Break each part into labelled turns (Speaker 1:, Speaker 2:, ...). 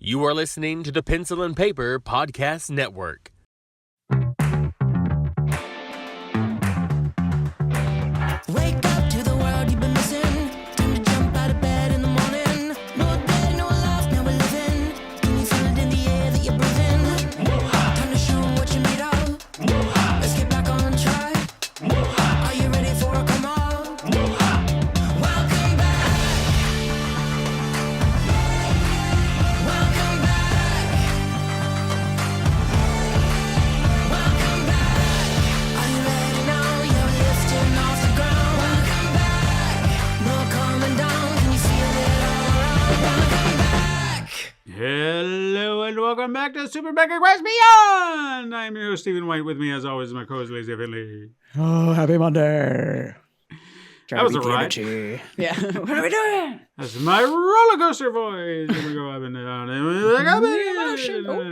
Speaker 1: You are listening to the Pencil and Paper Podcast Network.
Speaker 2: Wake up to the world you've been missing. Time to jump out of bed in the morning. No day, no life, now we're living. Can you feel it in the air that you're breathing? Time to show 'em what you're made of. Let's get back on track. Are you ready for a come on? Welcome back. Welcome back. Welcome back. Are you ready now? You're lifting off the ground. Welcome back. No coming down. Can you feel it all around? Welcome back.
Speaker 3: Hello and welcome back to Super Mega Quest Beyond! I'm your host, Stephen White. With me, as always, is my co-host, Lazy Finley.
Speaker 4: Oh, happy Monday.
Speaker 3: That was a ride.
Speaker 4: Yeah. What are we doing?
Speaker 3: That's my roller coaster voice. Here we go up and down.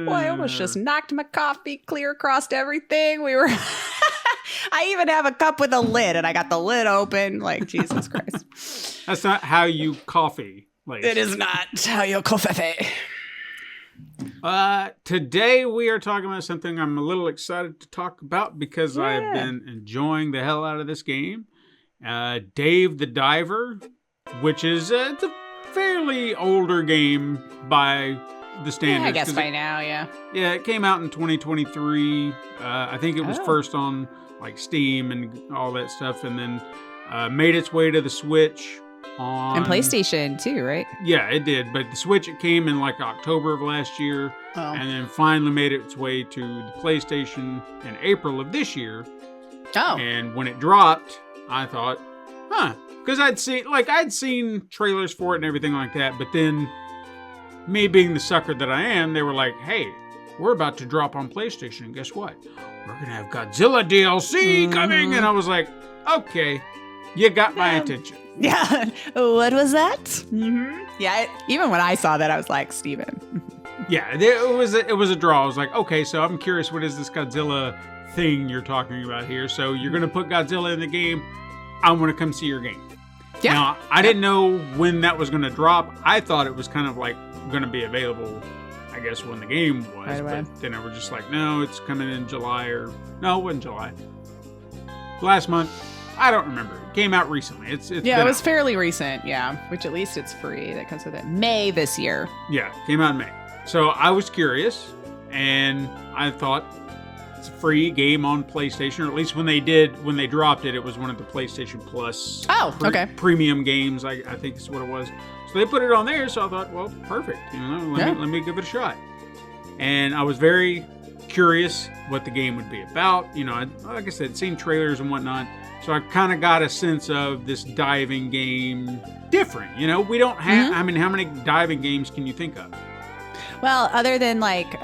Speaker 4: Oh, I almost just knocked my coffee clear across everything. We were... I even have a cup with a lid, and I got the lid open. Like, Jesus Christ.
Speaker 3: That's not how you coffee. Like,
Speaker 4: It is not how you coffee.
Speaker 3: Today we are talking about something I'm a little excited to talk about because I've been enjoying the hell out of this game. Dave the Diver, which is it's a fairly older game by the standards.
Speaker 4: Yeah, I guess by now, yeah.
Speaker 3: Yeah, it came out in 2023. I think it was first on like Steam and all that stuff, and then made its way to the Switch on
Speaker 4: And PlayStation too, right?
Speaker 3: Yeah, it did. But the Switch, it came in like October of last year, and then finally made its way to the PlayStation in April of this year.
Speaker 4: Oh.
Speaker 3: And when it dropped, I thought, because I'd seen trailers for it and everything like that. But then, me being the sucker that I am, they were like, "Hey, we're about to drop on PlayStation, and guess what? We're gonna have Godzilla DLC coming." And I was like, "Okay, you got my attention."
Speaker 4: Yeah. What was that? Mm-hmm. Yeah. Even when I saw that, I was like, Steven.
Speaker 3: Yeah, it was a draw. I was like, okay, so I'm curious, what is this Godzilla thing you're talking about here? So you're gonna put Godzilla in the game. I want to come see your game.
Speaker 4: Yeah.
Speaker 3: Now, I didn't know when that was gonna drop. I thought it was kind of like gonna be available, I guess, when the game was.
Speaker 4: Right away.
Speaker 3: But then I was just like, no, it's coming in July no, it wasn't July. Last month. I don't remember. It came out recently. It's
Speaker 4: Yeah,
Speaker 3: been
Speaker 4: it was
Speaker 3: out.
Speaker 4: fairly recent, yeah. Which at least it's free. That comes with it. May this year.
Speaker 3: Yeah, came out in May. So I was curious, and I thought it's a free game on PlayStation, or at least when they dropped it, it was one of the PlayStation Plus
Speaker 4: okay.
Speaker 3: premium games, I think is what it was. So they put it on there, so I thought, well, perfect. Let me give it a shot. And I was very curious what the game would be about. Like I said, seen trailers and whatnot. So I kind of got a sense of this diving game different. We don't have, I mean, how many diving games can you think of?
Speaker 4: Well, other than like,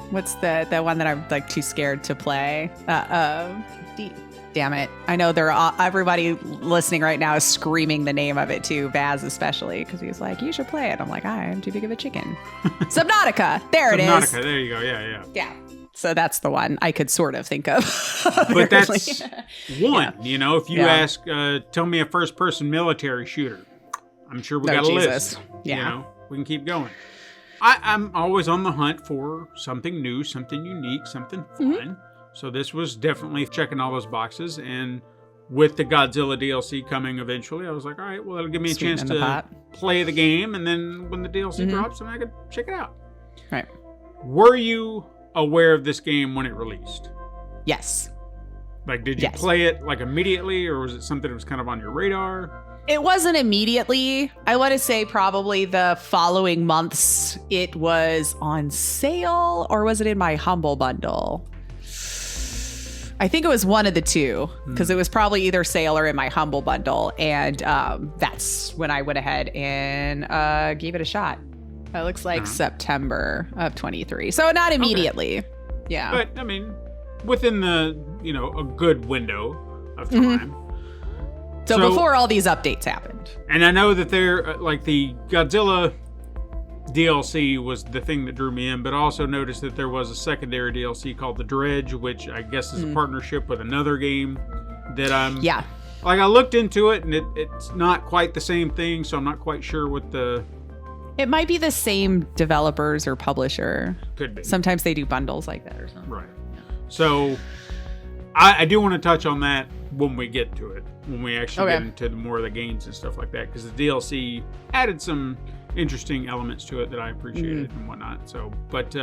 Speaker 4: what's the one that I'm like too scared to play? Damn it. I know everybody listening right now is screaming the name of it too, Vaz especially, because he's like, you should play it. I'm like, I'm too big of a chicken. Subnautica. There it is.
Speaker 3: Subnautica, there you go. Yeah.
Speaker 4: Yeah. So that's the one I could sort of think of.
Speaker 3: But that's one.
Speaker 4: Yeah.
Speaker 3: If you ask, tell me a first-person military shooter, I'm sure we got a list.
Speaker 4: Yeah.
Speaker 3: We can keep going. I'm always on the hunt for something new, something unique, something fun. So this was definitely checking all those boxes. And with the Godzilla DLC coming eventually, I was like, all right, well, it'll give me a chance to play the game. And then when the DLC drops, then I could check it out.
Speaker 4: Right.
Speaker 3: Were you aware of this game when it released?
Speaker 4: Yes.
Speaker 3: Like, did you play it like immediately, or was it something that was kind of on your radar?
Speaker 4: It wasn't immediately. I want to say probably the following months it was on sale, or was it in my Humble Bundle? I think it was one of the two, because it was probably either sale or in my Humble Bundle. And that's when I went ahead and gave it a shot. It looks like September of 23. So not immediately. Okay. Yeah.
Speaker 3: But, I mean, within the, a good window of time.
Speaker 4: So before all these updates happened.
Speaker 3: And I know that they're, like, the Godzilla DLC was the thing that drew me in, but I also noticed that there was a secondary DLC called The Dredge, which I guess is a partnership with another game that I'm...
Speaker 4: Yeah.
Speaker 3: Like, I looked into it, and it's not quite the same thing, so I'm not quite sure what the
Speaker 4: It might be the same developers or publisher.
Speaker 3: Could be.
Speaker 4: Sometimes they do bundles like that or something.
Speaker 3: Right. So I do want to touch on that when we get to it, when we actually get into more of the games and stuff like that, because the DLC added some interesting elements to it that I appreciated and whatnot. So, but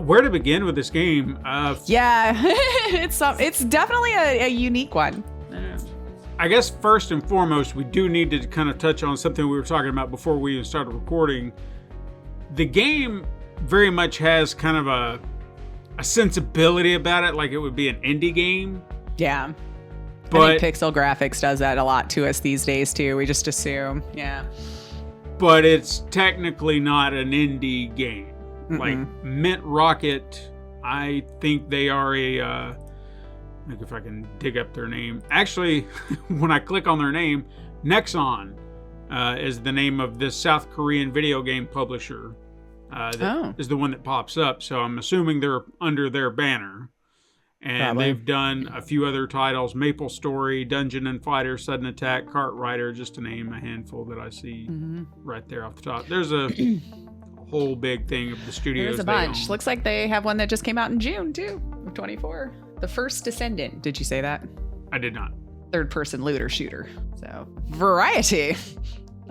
Speaker 3: where to begin with this game?
Speaker 4: Yeah, it's definitely a unique one.
Speaker 3: I guess first and foremost, we do need to kind of touch on something we were talking about before we even started recording. The game very much has kind of a sensibility about it, like it would be an indie game.
Speaker 4: Yeah.
Speaker 3: But
Speaker 4: I think Pixel Graphics does that a lot to us these days too. We just assume. Yeah.
Speaker 3: But it's technically not an indie game. Like Mint Rocket, I think they are I think if I can dig up their name. Actually, when I click on their name, Nexon is the name of this South Korean video game publisher. That is the one that pops up. So I'm assuming they're under their banner. And
Speaker 4: Probably.
Speaker 3: they've done a few other titles: Maple Story, Dungeon and Fighter, Sudden Attack, Kart Rider, just to name a handful that I see right there off the top. There's a whole big thing of the studios.
Speaker 4: There's a bunch. Looks like they have one that just came out in June too, of 24. The First Descendant. Did you say that?
Speaker 3: I did not.
Speaker 4: Third-person looter shooter. So variety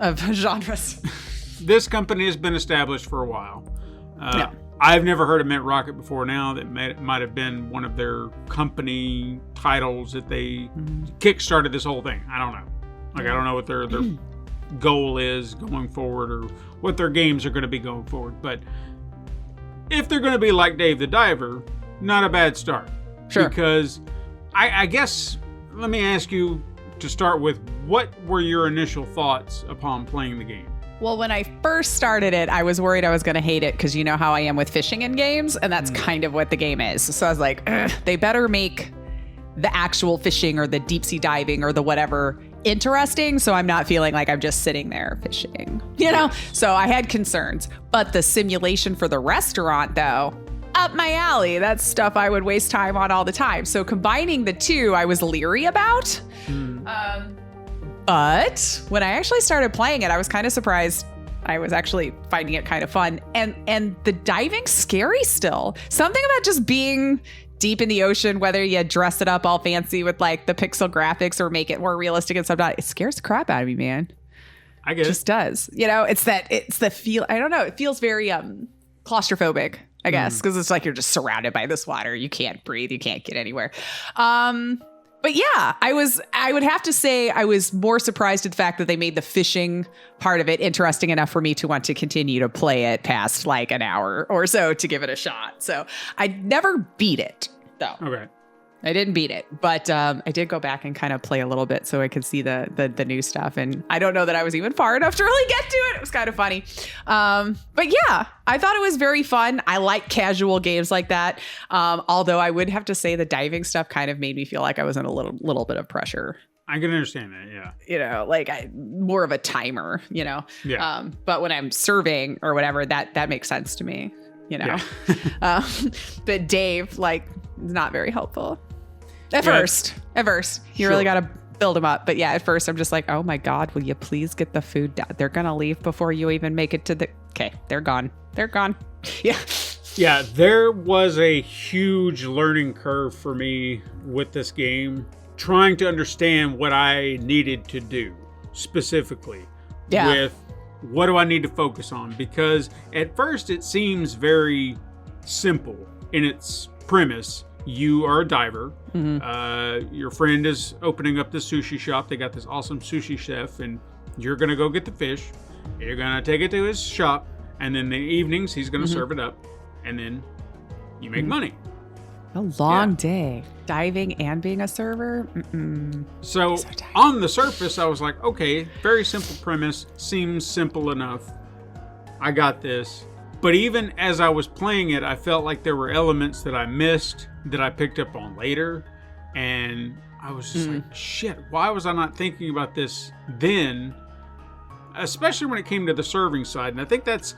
Speaker 4: of genres.
Speaker 3: This company has been established for a while. I've never heard of Mint Rocket before now. That might have been one of their company titles that they kickstarted this whole thing. I don't know. Like, I don't know what their goal is going forward or what their games are going to be going forward. But if they're going to be like Dave the Diver, not a bad start.
Speaker 4: Sure.
Speaker 3: Because I guess, let me ask you to start with, what were your initial thoughts upon playing the game?
Speaker 4: Well, when I first started it, I was worried I was going to hate it because you know how I am with fishing in games, and that's kind of what the game is. So I was like, they better make the actual fishing or the deep sea diving or the whatever interesting, so I'm not feeling like I'm just sitting there fishing, you know? So I had concerns. But the simulation for the restaurant, though, up my alley. That's stuff I would waste time on all the time. So combining the two, I was leery about. But when I actually started playing it, I was kind of surprised. I was actually finding it kind of fun. And the diving's scary still. Something about just being deep in the ocean, whether you dress it up all fancy with like the pixel graphics or make it more realistic and stuff, it scares the crap out of me, man.
Speaker 3: I guess.
Speaker 4: It just does. You know, it's the feel. I don't know. It feels very claustrophobic, I guess, because it's like you're just surrounded by this water. You can't breathe. You can't get anywhere. But yeah, I would have to say I was more surprised at the fact that they made the fishing part of it interesting enough for me to want to continue to play it past like an hour or so to give it a shot. So I never beat it, though.
Speaker 3: Okay.
Speaker 4: I didn't beat it, but I did go back and kind of play a little bit so I could see the new stuff. And I don't know that I was even far enough to really get to it. It was kind of funny. But yeah, I thought it was very fun. I like casual games like that. Although I would have to say the diving stuff kind of made me feel like I was in a little bit of pressure.
Speaker 3: I can understand that, yeah.
Speaker 4: You know, like more of a timer, you know?
Speaker 3: Yeah.
Speaker 4: But when I'm serving or whatever, that makes sense to me, you know?
Speaker 3: Yeah.
Speaker 4: But Dave, like, not very helpful. At first, you really got to build them up. But yeah, at first I'm just like, oh my God, will you please get the food down? They're going to leave before you even make it to okay, they're gone. Yeah.
Speaker 3: Yeah, there was a huge learning curve for me with this game, trying to understand what I needed to do specifically.
Speaker 4: Yeah.
Speaker 3: With what do I need to focus on? Because at first it seems very simple in its premise. You are a diver. Your friend is opening up this sushi shop. They got this awesome sushi chef, and you're going to go get the fish. You're going to take it to his shop, and then in the evenings, he's going to serve it up, and then you make money.
Speaker 4: A long day. Diving and being a server?
Speaker 3: So on the surface, I was like, okay, very simple premise. Seems simple enough. I got this. But even as I was playing it, I felt like there were elements that I missed that I picked up on later. And I was just like, shit, why was I not thinking about this then? Especially when it came to the serving side. And I think that's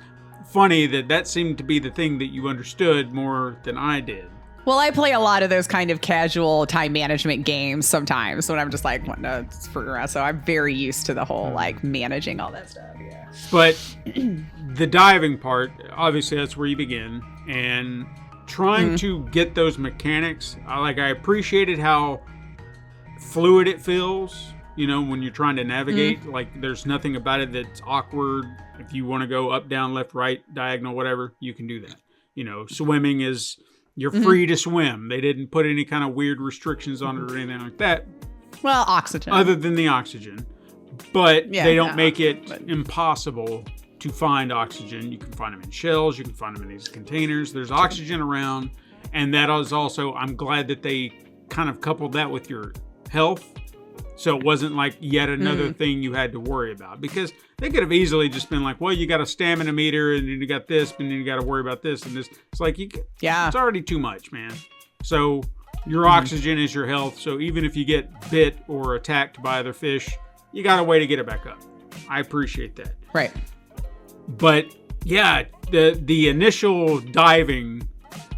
Speaker 3: funny that seemed to be the thing that you understood more than I did.
Speaker 4: Well, I play a lot of those kind of casual time management games sometimes when I'm just like wanting to screw around. So I'm very used to the whole like managing all that stuff. Yeah.
Speaker 3: But the diving part, obviously, that's where you begin, and trying to get those mechanics. I appreciated how fluid it feels. You know, when you're trying to navigate, like there's nothing about it that's awkward. If you want to go up, down, left, right, diagonal, whatever, you can do that. You know, swimming is, you're free to swim. They didn't put any kind of weird restrictions on it or anything like that.
Speaker 4: Well, oxygen.
Speaker 3: Other than the oxygen. But they don't make it impossible to find oxygen. You can find them in shells. You can find them in these containers. There's oxygen around. And that is also, I'm glad that they kind of coupled that with your health. So it wasn't like yet another thing you had to worry about. Because they could have easily just been like, well, you got a stamina meter and you got this, and then you got to worry about this and this. It's like, it's already too much, man. So your oxygen is your health. So even if you get bit or attacked by other fish, you got a way to get it back up. I appreciate that.
Speaker 4: Right.
Speaker 3: But yeah, the initial diving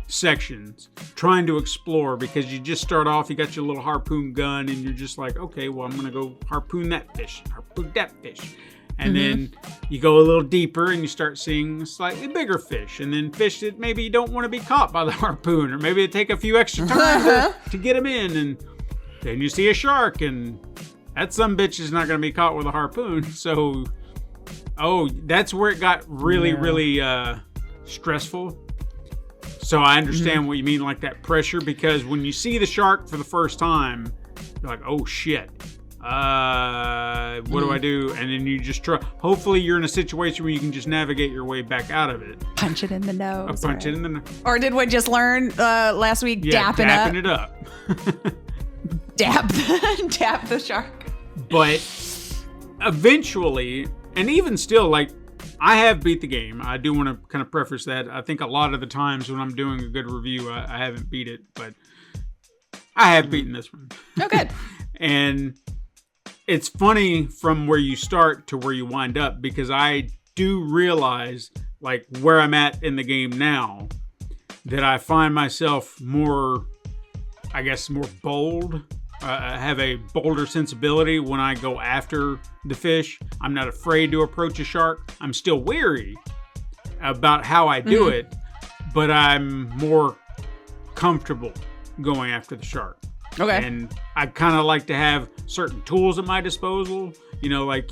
Speaker 3: sections, trying to explore, because you just start off, you got your little harpoon gun, and you're just like, okay, well, I'm going to go harpoon that fish, harpoon that fish. And then you go a little deeper and you start seeing slightly bigger fish, and then fish that maybe you don't want to be caught by the harpoon, or maybe it take a few extra times to get them in. And then you see a shark, and that some bitch is not going to be caught with a harpoon. So, that's where it got really, really stressful. So I understand what you mean, like that pressure, because when you see the shark for the first time, you're like, oh shit, what do I do? And then you just try. Hopefully you're in a situation where you can just navigate your way back out of it.
Speaker 4: Punch it in the nose.
Speaker 3: Punch it in the nose.
Speaker 4: Or did we just learn last week, dapping
Speaker 3: it up?
Speaker 4: Dap the shark.
Speaker 3: But eventually, and even still, like, I have beat the game. I do want to kind of preface that. I think a lot of the times when I'm doing a good review, I haven't beat it, but I have beaten this one.
Speaker 4: Oh, good.
Speaker 3: And it's funny from where you start to where you wind up, because I do realize, like, where I'm at in the game now, that I find myself more, I guess, more bold. I have a bolder sensibility when I go after the fish. I'm not afraid to approach a shark. I'm still wary about how I do it, but I'm more comfortable going after the shark.
Speaker 4: Okay.
Speaker 3: And I kind of like to have certain tools at my disposal. You know, like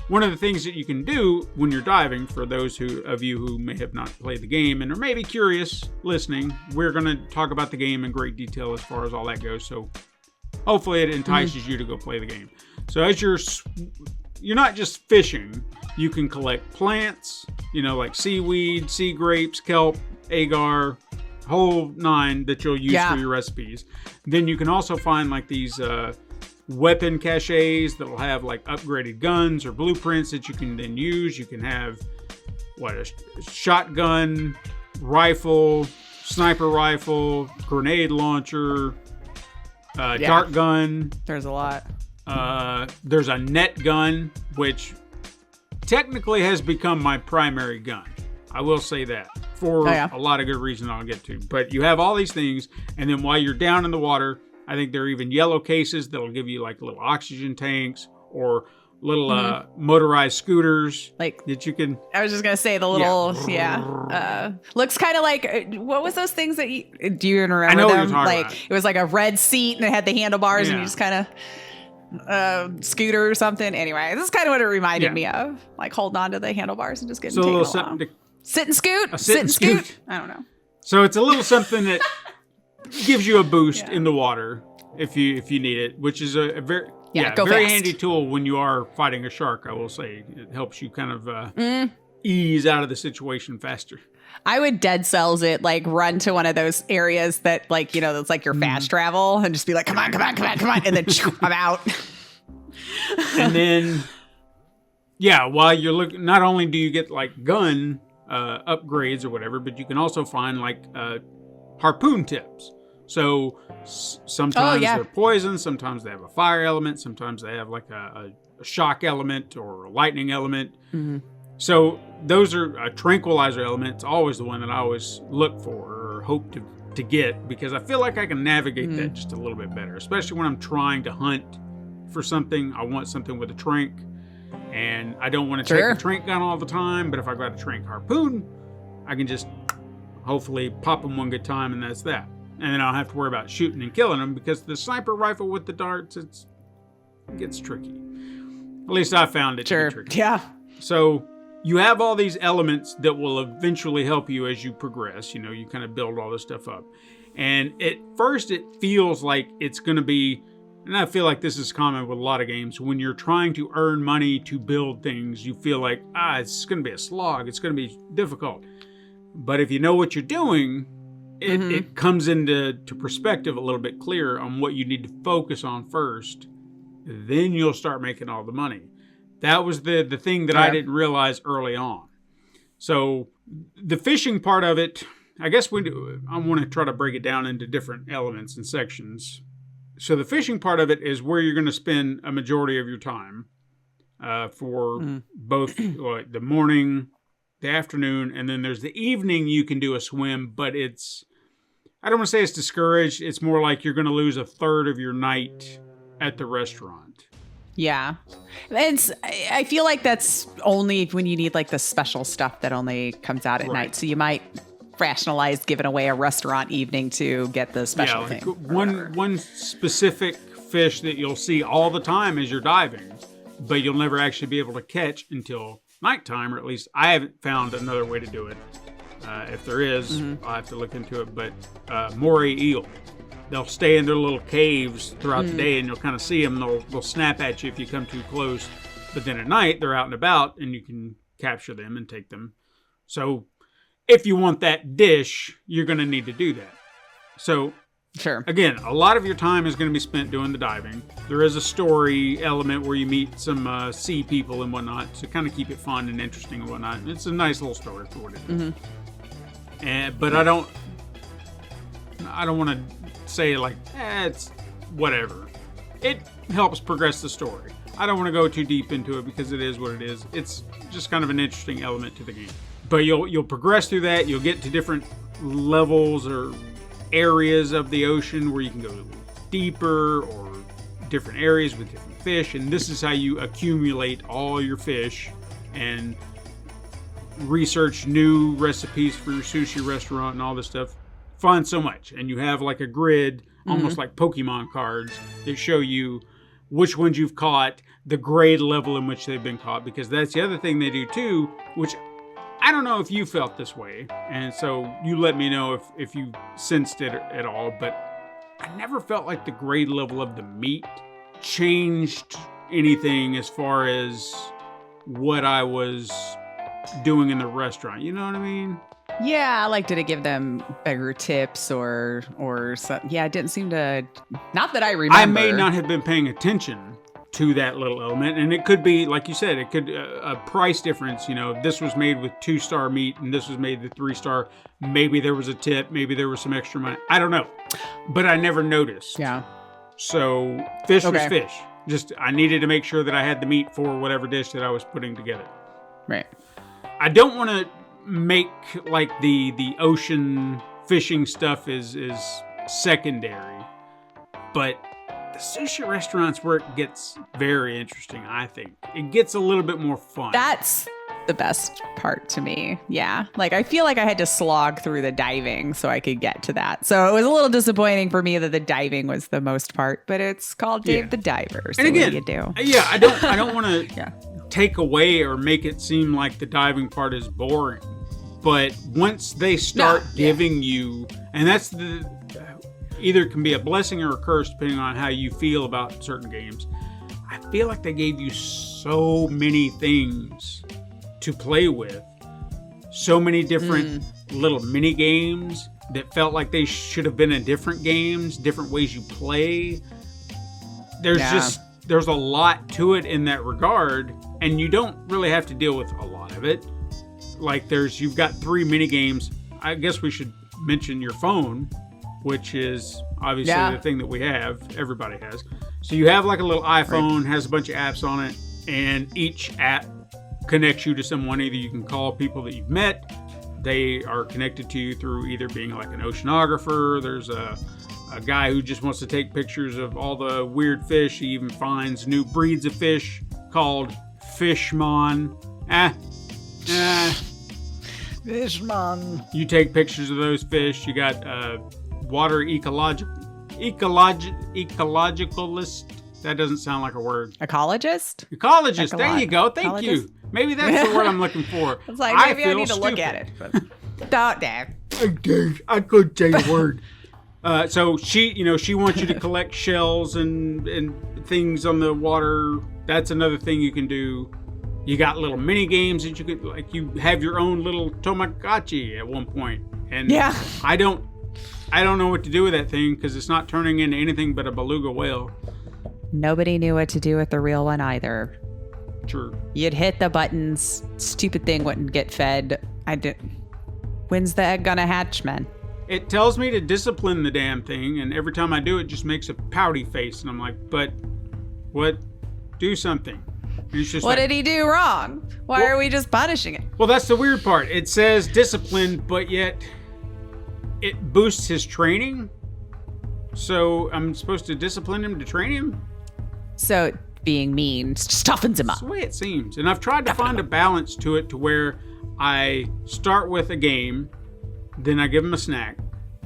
Speaker 3: one of the things that you can do when you're diving, for those of you who may have not played the game and are maybe curious listening, we're going to talk about the game in great detail as far as all that goes. So hopefully it entices you to go play the game. So as you're not just fishing, you can collect plants, you know, like seaweed, sea grapes, kelp, agar, whole nine that you'll use for your recipes. Then you can also find like these weapon caches that'll have like upgraded guns or blueprints that you can then use. You can have a shotgun, rifle, sniper rifle, grenade launcher, dart gun.
Speaker 4: There's a lot.
Speaker 3: There's a net gun, which technically has become my primary gun. I will say that for a lot of good reason I'll get to. But you have all these things, and then while you're down in the water, I think there are even yellow cases that'll give you like little oxygen tanks or little motorized scooters,
Speaker 4: like
Speaker 3: that you can.
Speaker 4: I was just gonna say the little looks kind of like, what was those things that do you remember?
Speaker 3: I know
Speaker 4: them?
Speaker 3: what you're talking
Speaker 4: like
Speaker 3: about.
Speaker 4: It was like a red seat and it had the handlebars and you just kind of scooter or something. Anyway, this is kind of what it reminded me of, like holding on to the handlebars and just getting taken along. Sit and scoot.
Speaker 3: Sit and scoot.
Speaker 4: I don't know.
Speaker 3: So it's a little something that gives you a boost in the water if you need it, which is a very very handy tool when you are fighting a shark. I will say it helps you kind of ease out of the situation faster.
Speaker 4: I would dead cells it, like run to one of those areas that, like, you know, that's like your fast travel, and just be like, come on, and then I'm out.
Speaker 3: And then while you're looking, not only do you get like gun upgrades or whatever, but you can also find like harpoon tips. So sometimes they're poison, sometimes they have a fire element, sometimes they have like a shock element or a lightning element. So those are a tranquilizer element. It's always the one that I always look for or hope to to get, because I feel like I can navigate that just a little bit better, especially when I'm trying to hunt for something. I want something with a trank, and I don't want to take a trank gun all the time, but if I got a trank harpoon, I can just hopefully pop them one good time, and that's that. And then I don't have to worry about shooting and killing them, because the sniper rifle with the darts, it gets tricky. At least I found it to be tricky.
Speaker 4: Yeah.
Speaker 3: So you have all these elements that will eventually help you as you progress. You know, you kind of build all this stuff up. And at first it feels like it's going to be, and I feel like this is common with a lot of games, when you're trying to earn money to build things, you feel like, it's going to be a slog. It's going to be difficult. But if you know what you're doing, it comes into perspective a little bit clearer on what you need to focus on first. Then you'll start making all the money. That was the thing that I didn't realize early on. So the fishing part of it, I guess I want to try to break it down into different elements and sections. So the fishing part of it is where you're going to spend a majority of your time for both the morning, the afternoon, and then there's the evening you can do a swim, but I don't want to say it's discouraged. It's more like you're going to lose a third of your night at the restaurant.
Speaker 4: Yeah. And I feel like that's only when you need like the special stuff that only comes out at night. So you might rationalize giving away a restaurant evening to get the special thing.
Speaker 3: One specific fish that you'll see all the time as you're diving, but you'll never actually be able to catch until nighttime, or at least I haven't found another way to do it. If there is, I'll have to look into it. But moray eel. They'll stay in their little caves throughout the day, and you'll kind of see them. They'll snap at you if you come too close. But then at night, they're out and about, and you can capture them and take them. So if you want that dish, you're going to need to do that. So again, a lot of your time is going to be spent doing the diving. There is a story element where you meet some sea people and whatnot to kind of keep it fun and interesting and whatnot. It's a nice little story for what it is. But I don't want to say like, it's whatever. It helps progress the story. I don't want to go too deep into it because it is what it is. It's just kind of an interesting element to the game. But you'll progress through that. You'll get to different levels or areas of the ocean where you can go deeper, or different areas with different fish. And this is how you accumulate all your fish and research new recipes for your sushi restaurant and all this stuff. Fun so much. And you have like a grid, almost like Pokemon cards, that show you which ones you've caught, the grade level in which they've been caught, because that's the other thing they do too, which I don't know if you felt this way, and so you let me know if you sensed it at all, but I never felt like the grade level of the meat changed anything as far as what I was doing in the restaurant. You know what I mean?
Speaker 4: Yeah, like, did it give them bigger tips or something? Yeah, it didn't seem to, not that I remember.
Speaker 3: I may not have been paying attention to that little element, and it could be, like you said, it could, a price difference, you know, this was made with 2-star meat and this was made with 3-star. Maybe there was a tip, maybe there was some extra money. I don't know, but I never noticed.
Speaker 4: Yeah.
Speaker 3: So fish was fish. Just, I needed to make sure that I had the meat for whatever dish that I was putting together.
Speaker 4: Right.
Speaker 3: I don't want to make like the ocean fishing stuff is secondary, but the sushi restaurants where it gets very interesting. I think it gets a little bit more fun.
Speaker 4: That's the best part to me. Yeah, like I feel like I had to slog through the diving so I could get to that, so it was a little disappointing for me that the diving was the most part, but it's called Dave the Diver, so
Speaker 3: and again,
Speaker 4: what do you do?
Speaker 3: Yeah, I don't want to take away or make it seem like the diving part is boring. But once they start giving you, and that's either can be a blessing or a curse depending on how you feel about certain games. I feel like they gave you so many things to play with, so many different little mini games that felt like they should have been in different games, different ways you play. There's a lot to it in that regard, and you don't really have to deal with a lot of it. Like you've got 3 mini games. I guess we should mention your phone, which is obviously the thing that we have. Everybody has. So you have like a little iPhone, has a bunch of apps on it, and each app connects you to someone. Either you can call people that you've met, they are connected to you through either being like an oceanographer. There's a guy who just wants to take pictures of all the weird fish. He even finds new breeds of fish called Fishmon.
Speaker 4: Fishmon.
Speaker 3: You take pictures of those fish. You got water ecologicalist. That doesn't sound like a word.
Speaker 4: Ecologist?
Speaker 3: Ecologist. There you go. Thank you. Maybe that's the word I'm looking for.
Speaker 4: It's like, maybe I need to look at it. But don't dare.
Speaker 3: I couldn't say a word. So she wants you to collect shells and things on the water. That's another thing you can do. You got little mini games that you could, like, you have your own little Tamagotchi at one point. And
Speaker 4: yeah.
Speaker 3: I don't know what to do with that thing because it's not turning into anything but a beluga whale.
Speaker 4: Nobody knew what to do with the real one either.
Speaker 3: True.
Speaker 4: You'd hit the buttons. Stupid thing wouldn't get fed. When's the egg gonna hatch, man?
Speaker 3: It tells me to discipline the damn thing, and every time I do, it just makes a pouty face, and I'm like, but what? Do something.
Speaker 4: What did he do wrong? Why are we just punishing it?
Speaker 3: Well, that's the weird part. It says discipline, but yet it boosts his training. So I'm supposed to discipline him to train him?
Speaker 4: So being mean toughens him up.
Speaker 3: That's the way it seems. And I've tried to find a balance to it to where I start with a game, then I give him a snack,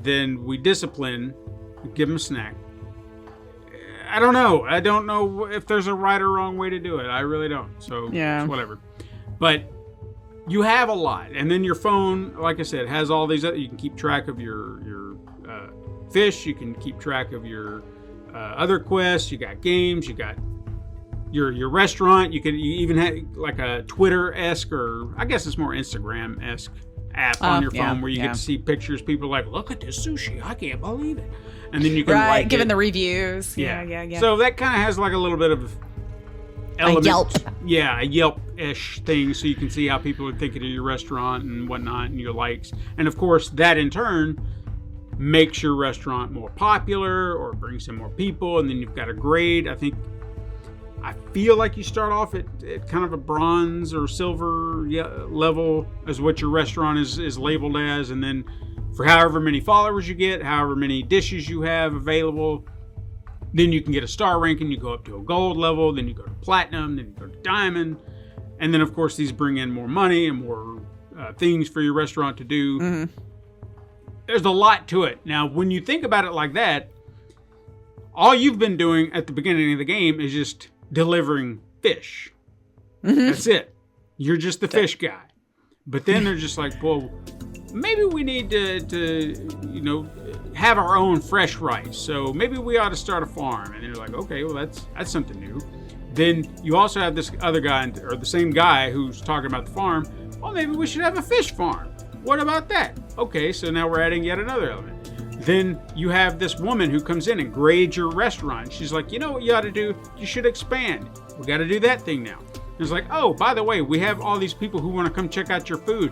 Speaker 3: then we discipline, give him a snack. I don't know. I don't know if there's a right or wrong way to do it. I really don't. So
Speaker 4: yeah,
Speaker 3: it's whatever. But you have a lot, and then your phone, like I said, has all these. You can keep track of your fish. You can keep track of your other quests. You got games. You got your restaurant. You even have like a Twitter-esque, or I guess it's more Instagram-esque app on your phone where you get to see pictures. People are like, look at this sushi. I can't believe it. And then you can like
Speaker 4: giving the reviews. Yeah.
Speaker 3: So that kind of has like a little bit of element.
Speaker 4: A Yelp.
Speaker 3: Yeah, a Yelp-ish thing, so you can see how people are thinking of your restaurant and whatnot and your likes. And of course, that in turn makes your restaurant more popular or brings in more people. And then you've got a grade. I feel like you start off at kind of a bronze or silver level as what your restaurant is labeled as, and then for however many followers you get, however many dishes you have available, then you can get a star ranking. You go up to a gold level, then you go to platinum, then you go to diamond, and then of course these bring in more money and more things for your restaurant to do. Mm-hmm. There's a lot to it. Now, when you think about it like that, all you've been doing at the beginning of the game is just delivering fish. Mm-hmm. That's it. You're just the fish guy. But then they're just like, well, maybe we need to have our own fresh rice. So maybe we ought to start a farm. And they're like, okay, well, that's something new. Then you also have this other guy, or the same guy who's talking about the farm. Well, maybe we should have a fish farm. What about that? Okay, so now we're adding yet another element. Then you have this woman who comes in and grades your restaurant. She's like, you know what you ought to do? You should expand. We got to do that thing now. It's like, oh, by the way, we have all these people who want to come check out your food.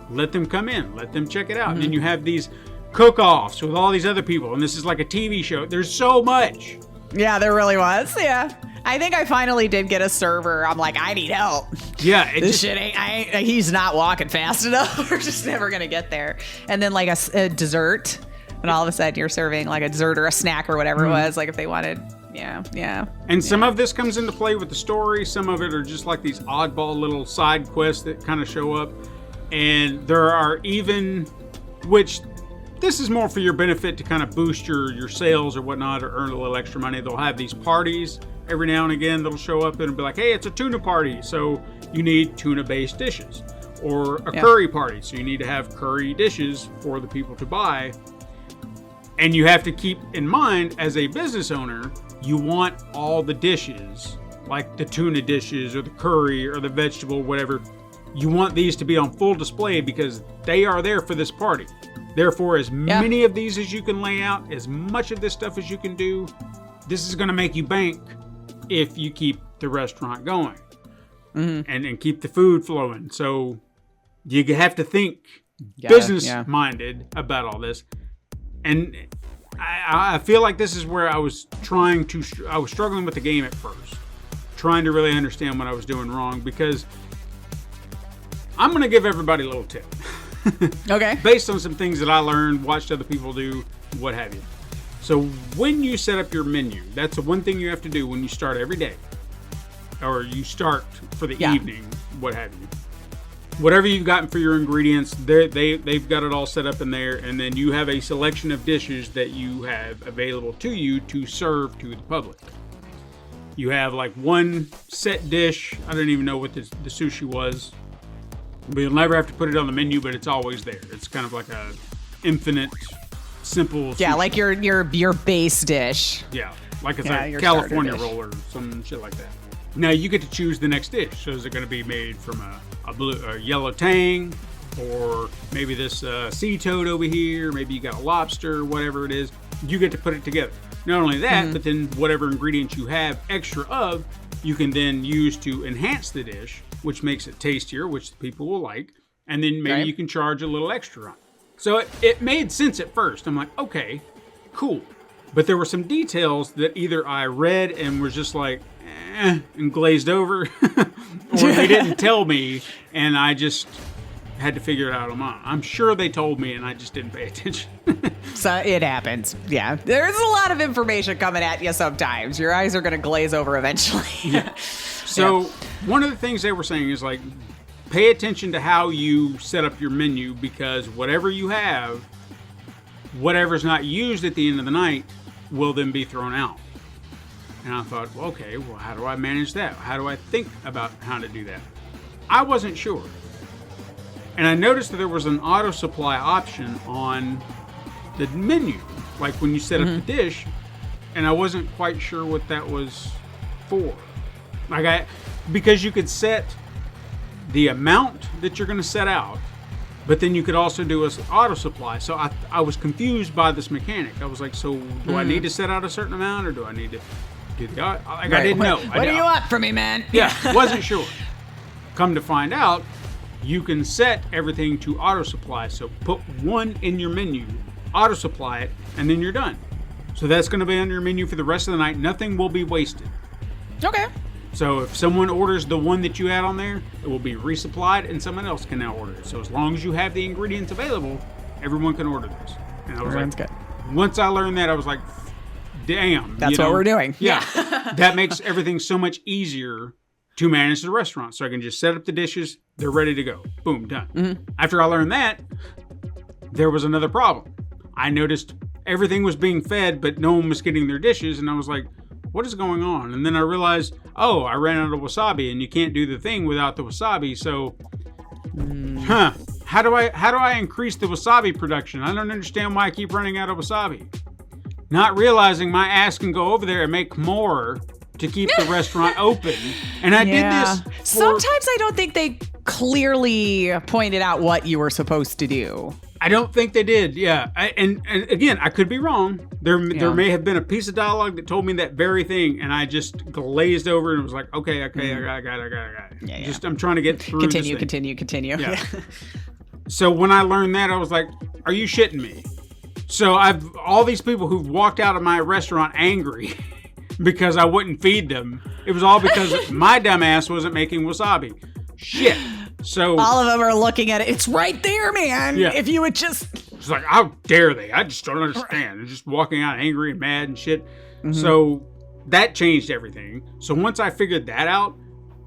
Speaker 3: Let them come in. Let them check it out. Mm-hmm. And then you have these cook-offs with all these other people. And this is like a TV show. There's so much.
Speaker 4: Yeah, there really was. Yeah. I think I finally did get a server. I'm like, I need help.
Speaker 3: Yeah.
Speaker 4: He's not walking fast enough. We're just never going to get there. And then like a dessert. And all of a sudden you're serving like a dessert or a snack or whatever it was, like if they wanted. Yeah.
Speaker 3: And some of this comes into play with the story. Some of it are just like these oddball little side quests that kind of show up. And there are even, which this is more for your benefit to kind of boost your sales or whatnot, or earn a little extra money. They'll have these parties every now and again. They'll show up and be like, hey, it's a tuna party. So you need tuna-based dishes. Or a curry party. So you need to have curry dishes for the people to buy. And you have to keep in mind, as a business owner, you want all the dishes, like the tuna dishes or the curry or the vegetable, whatever. You want these to be on full display because they are there for this party. Therefore, as many of these as you can lay out, as much of this stuff as you can do, this is going to make you bank if you keep the restaurant going and keep the food flowing. So you have to think business-minded about all this. And I feel like this is where I was struggling with the game at first, trying to really understand what I was doing wrong, because I'm going to give everybody a little tip.
Speaker 4: Okay.
Speaker 3: Based on some things that I learned, watched other people do, what have you. So when you set up your menu, that's the one thing you have to do when you start every day. Or you start for the evening, what have you. Whatever you've gotten for your ingredients, they've got it all set up in there. And then you have a selection of dishes that you have available to you to serve to the public. You have like one set dish. I don't even know what the sushi was. But you'll never have to put it on the menu, but it's always there. It's kind of like a infinite, simple.
Speaker 4: Yeah,
Speaker 3: sushi.
Speaker 4: like your base dish.
Speaker 3: Yeah, like it's
Speaker 4: Yeah,
Speaker 3: a
Speaker 4: your
Speaker 3: California
Speaker 4: starter dish.
Speaker 3: roll or some shit like that. Now you get to choose the next dish. So is it going to be made from a yellow tang, or maybe this sea toad over here? Maybe you got a lobster, whatever it is. You get to put it together. Not only that, but then whatever ingredients you have extra of, you can then use to enhance the dish, which makes it tastier, which the people will like. And then maybe
Speaker 4: Right.
Speaker 3: you can charge a little extra on it. So it made sense at first. I'm like, okay, cool. But there were some details that either I read and was just like, and glazed over, or they didn't tell me, and I just had to figure it out on my own. I'm sure they told me, and I just didn't pay attention.
Speaker 4: So it happens. Yeah. There's a lot of information coming at you sometimes. Your eyes are going to glaze over eventually.
Speaker 3: Yeah. So one of the things they were saying is like, pay attention to how you set up your menu, because whatever you have, whatever's not used at the end of the night will then be thrown out. And I thought, well, okay, well, how do I manage that? How do I think about how to do that? I wasn't sure. And I noticed that there was an auto supply option on the menu, like when you set up the dish, and I wasn't quite sure what that was for. Because you could set the amount that you're going to set out, but then you could also do an auto supply. So I was confused by this mechanic. I was like, so do I need to set out a certain amount, or do I need to do the auto? I didn't know.
Speaker 4: What do you want from me, man?
Speaker 3: Yeah, wasn't sure. Come to find out, you can set everything to auto supply. So put one in your menu, auto supply it, and then you're done. So that's going to be on your menu for the rest of the night. Nothing will be wasted.
Speaker 4: Okay.
Speaker 3: So if someone orders the one that you had on there, it will be resupplied, and someone else can now order it. So as long as you have the ingredients available, everyone can order this. And I was
Speaker 4: Everyone's
Speaker 3: like,
Speaker 4: good.
Speaker 3: once I learned that, I was like, damn.
Speaker 4: That's what we're doing.
Speaker 3: Yeah. That makes everything so much easier to manage the restaurant. So I can just set up the dishes. They're ready to go. Boom, done. After I learned that, there was another problem. I noticed everything was being fed, but no one was getting their dishes. And I was like, what is going on? And then I realized, oh, I ran out of wasabi, and you can't do the thing without the wasabi. So, how do I increase the wasabi production? I don't understand why I keep running out of wasabi. Not realizing my ass can go over there and make more to keep the restaurant open. And I did this.
Speaker 4: Sometimes I don't think they clearly pointed out what you were supposed to do.
Speaker 3: I don't think they did. Yeah. And again, I could be wrong. There may have been a piece of dialogue that told me that very thing, and I just glazed over and was like, okay, I got it.
Speaker 4: Yeah.
Speaker 3: Just, I'm trying to get through this thing.
Speaker 4: Continue.
Speaker 3: Yeah. So when I learned that, I was like, are you shitting me? So all these people who've walked out of my restaurant angry because I wouldn't feed them, it was all because my dumb ass wasn't making wasabi. Shit. So
Speaker 4: All of them are looking at it. It's right there, man.
Speaker 3: Yeah.
Speaker 4: If you would just...
Speaker 3: it's like, how dare they? I just don't understand. They're just walking out angry and mad and shit. So that changed everything. So once I figured that out,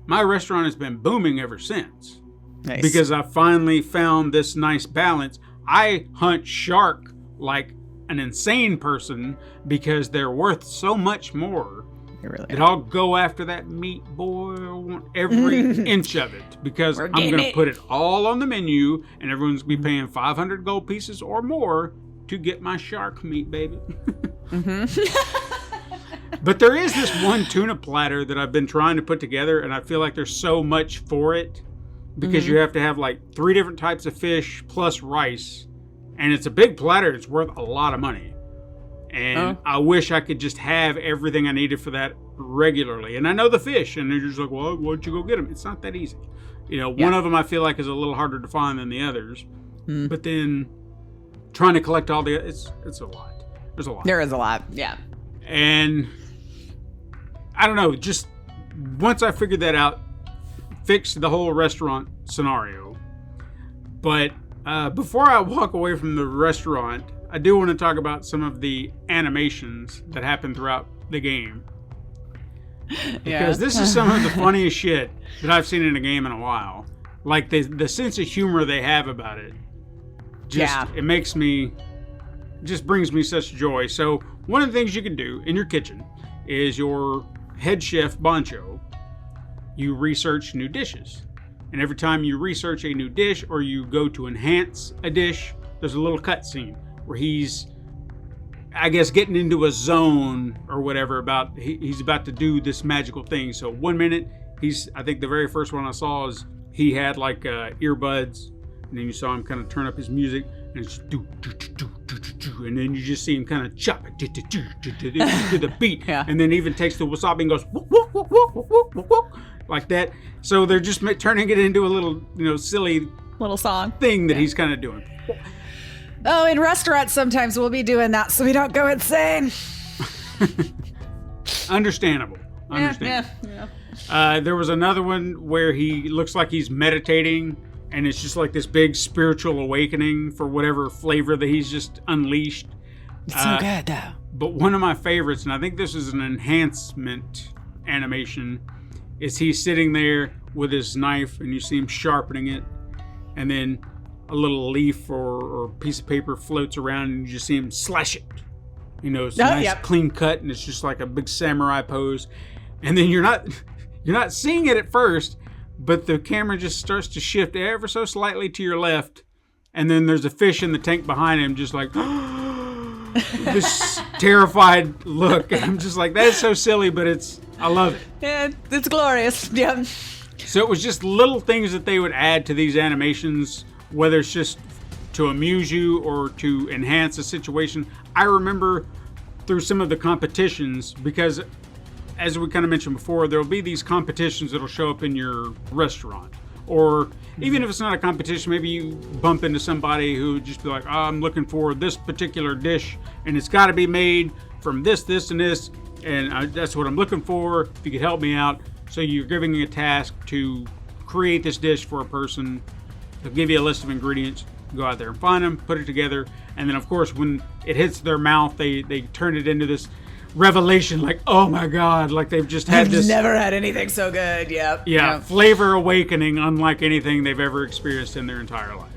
Speaker 3: my restaurant has been booming ever since.
Speaker 4: Nice.
Speaker 3: Because I finally found this nice balance. I hunt shark like an insane person because they're worth so much more
Speaker 4: You really
Speaker 3: that I'll go after that meat, boy. I want every inch of it, because I'm going to put it all on the menu, and everyone's going to be paying 500 gold pieces or more to get my shark meat, baby. But there is this one tuna platter that I've been trying to put together, and I feel like there's so much for it because you have to have like 3 different types of fish plus rice, and it's a big platter. It's worth a lot of money. And I wish I could just have everything I needed for that regularly. And I know the fish, and they're just like, well, why don't you go get them? It's not that easy. You know, one of them I feel like is a little harder to find than the others. But then trying to collect all the, it's a lot. There's a lot.
Speaker 4: There is a lot. Yeah.
Speaker 3: And I don't know, just once I figured that out, fixed the whole restaurant scenario. But Before I walk away from the restaurant, I do want to talk about some of the animations that happen throughout the game. Because this is some of the funniest shit that I've seen in a game in a while. Like the sense of humor they have about it. It makes me, just brings me such joy. So one of the things you can do in your kitchen is your head chef, Bancho, you research new dishes. And every time you research a new dish or you go to enhance a dish, there's a little cutscene where he's, I guess, getting into a zone or whatever about he's about to do this magical thing. So 1 minute, I think the very first one I saw is he had like earbuds, and then you saw him kind of turn up his music, and it's and then you just see him kind of chop it to the beat, and then even takes the wasabi and goes whoop, whoop, whoop, whoop, whoop, whoop, whoop, like that. So they're just turning it into a little, silly
Speaker 4: little song
Speaker 3: thing that he's kind of doing.
Speaker 4: Oh, in restaurants sometimes we'll be doing that so we don't go insane.
Speaker 3: Understandable.
Speaker 4: Yeah.
Speaker 3: There was another one where he looks like he's meditating, and it's just like this big spiritual awakening for whatever flavor that he's just unleashed.
Speaker 4: It's so good, though.
Speaker 3: But one of my favorites, and I think this is an enhancement animation, is he's sitting there with his knife, and you see him sharpening it, and then a little leaf or piece of paper floats around, and you just see him slash it. It's a nice clean cut, and it's just like a big samurai pose. And then you're not seeing it at first, but the camera just starts to shift ever so slightly to your left, and then there's a fish in the tank behind him, just like this terrified look. And I'm just like, that is so silly, but I love it.
Speaker 4: Yeah, it's glorious. Yeah.
Speaker 3: So it was just little things that they would add to these animations, whether it's just to amuse you or to enhance a situation. I remember through some of the competitions, because as we kind of mentioned before, there will be these competitions that'll show up in your restaurant. Or even if it's not a competition, maybe you bump into somebody who just be like, oh, I'm looking for this particular dish, and it's got to be made from this, this, and this, and that's what I'm looking for. If you could help me out. So you're giving a task to create this dish for a person. They'll give you a list of ingredients. Go out there and find them, put it together, and then of course when it hits their mouth, they turn it into this revelation, like, oh my god, like they've just had this.
Speaker 4: Never had anything so good. Yeah.
Speaker 3: Flavor awakening, unlike anything they've ever experienced in their entire life.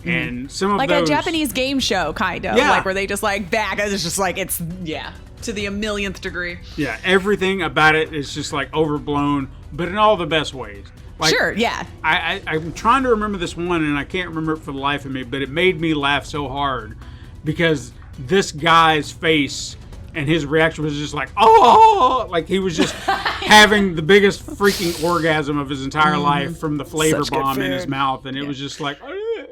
Speaker 3: And some of
Speaker 4: like
Speaker 3: those,
Speaker 4: a Japanese game show, kind of, like where they just like back. It's just like it's to the 1,000,000th degree.
Speaker 3: Yeah, everything about it is just like overblown, but in all the best ways. Like,
Speaker 4: sure, yeah.
Speaker 3: I'm trying to remember this one, and I can't remember it for the life of me, but it made me laugh so hard because this guy's face and his reaction was just like, oh, like he was just having the biggest freaking orgasm of his entire life from the flavor bomb in his mouth, and it was just like,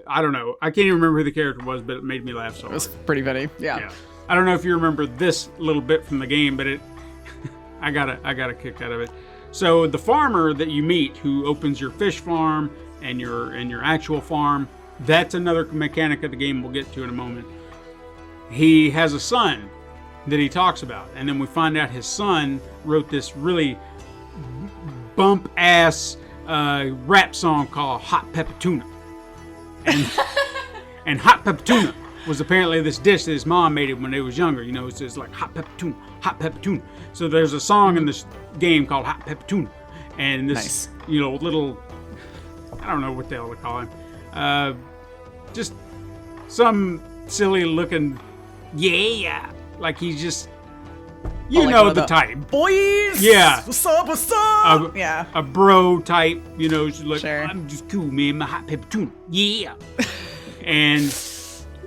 Speaker 3: I don't know. I can't even remember who the character was, but it made me laugh so hard.
Speaker 4: It was pretty funny, yeah.
Speaker 3: I don't know if you remember this little bit from the game, but I got a kick out of it. So the farmer that you meet, who opens your fish farm and your actual farm, that's another mechanic of the game we'll get to in a moment. He has a son that he talks about, and then we find out his son wrote this really bump ass rap song called Hot Pepper Tuna, and Hot Pepper Tuna was apparently this dish that his mom made him when they was younger. It's just like hot pepper tuna, hot pepper tuna. So there's a song in this game called Hot Pepper Tuna, and this little, I don't know what the hell to call him, just some silly looking, like he's just, know the type,
Speaker 4: boys.
Speaker 3: Yeah,
Speaker 4: what's up?
Speaker 3: A bro type. She's like,
Speaker 4: sure.
Speaker 3: I'm just cool, man. My hot pepper tuna, and.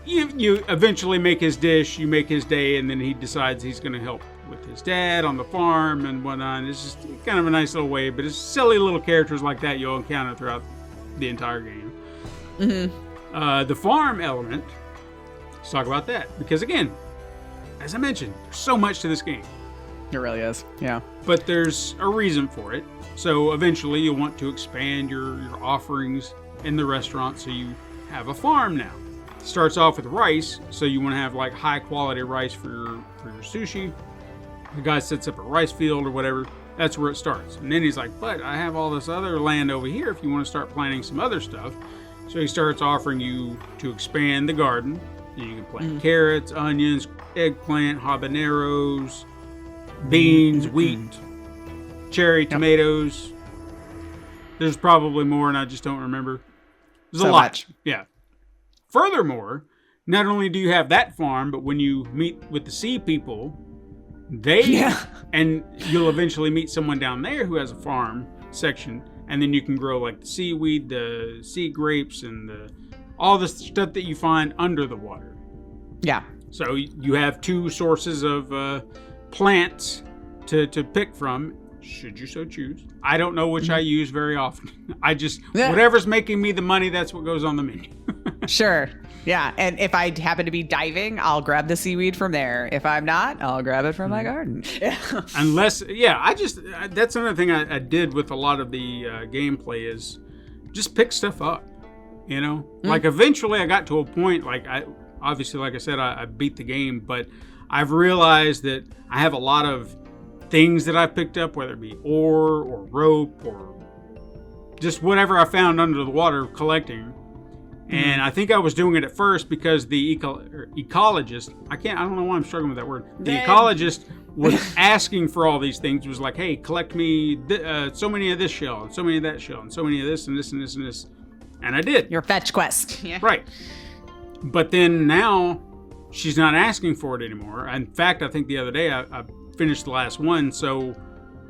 Speaker 3: You eventually make his dish, you make his day, and then he decides he's going to help with his dad on the farm and whatnot. It's just kind of a nice little way, but it's silly little characters like that you'll encounter throughout the entire game. Mm-hmm. The farm element, let's talk about that. Because again, as I mentioned, there's so much to this game.
Speaker 4: It really is, yeah.
Speaker 3: But there's a reason for it. So eventually you'll want to expand your offerings in the restaurant, so you have a farm now. Starts off with rice, so you want to have like high quality rice for your sushi. The guy sets up a rice field or whatever. That's where it starts. And then he's like, but I have all this other land over here if you want to start planting some other stuff. So he starts offering you to expand the garden. You can plant carrots, onions, eggplant, habaneros, beans, wheat, cherry, tomatoes. There's probably more, and I just don't remember. There's a lot.
Speaker 4: Much.
Speaker 3: Yeah. Furthermore, not only do you have that farm, but when you meet with the sea people, and you'll eventually meet someone down there who has a farm section, and then you can grow like the seaweed, the sea grapes, and all the stuff that you find under the water.
Speaker 4: Yeah.
Speaker 3: So you have two sources of plants to pick from, should you so choose. I don't know which I use very often. I just, whatever's making me the money, that's what goes on the menu.
Speaker 4: Sure. Yeah. And if I happen to be diving, I'll grab the seaweed from there. If I'm not, I'll grab it from my garden.
Speaker 3: Unless, that's another thing I did with a lot of the gameplay is just pick stuff up, you know? Like eventually I got to a point, like obviously, like I said, I beat the game, but I've realized that I have a lot of things that I picked up, whether it be ore or rope or just whatever I found under the water collecting. And I think I was doing it at first because the ecologist, I don't know why I'm struggling with that word. The ecologist was asking for all these things. It was like, hey, collect me so many of this shell, and so many of that shell, and so many of this, and this, and this, and this. And I did.
Speaker 4: Your fetch quest. Yeah.
Speaker 3: Right. But then now she's not asking for it anymore. In fact, I think the other day I finished the last one. So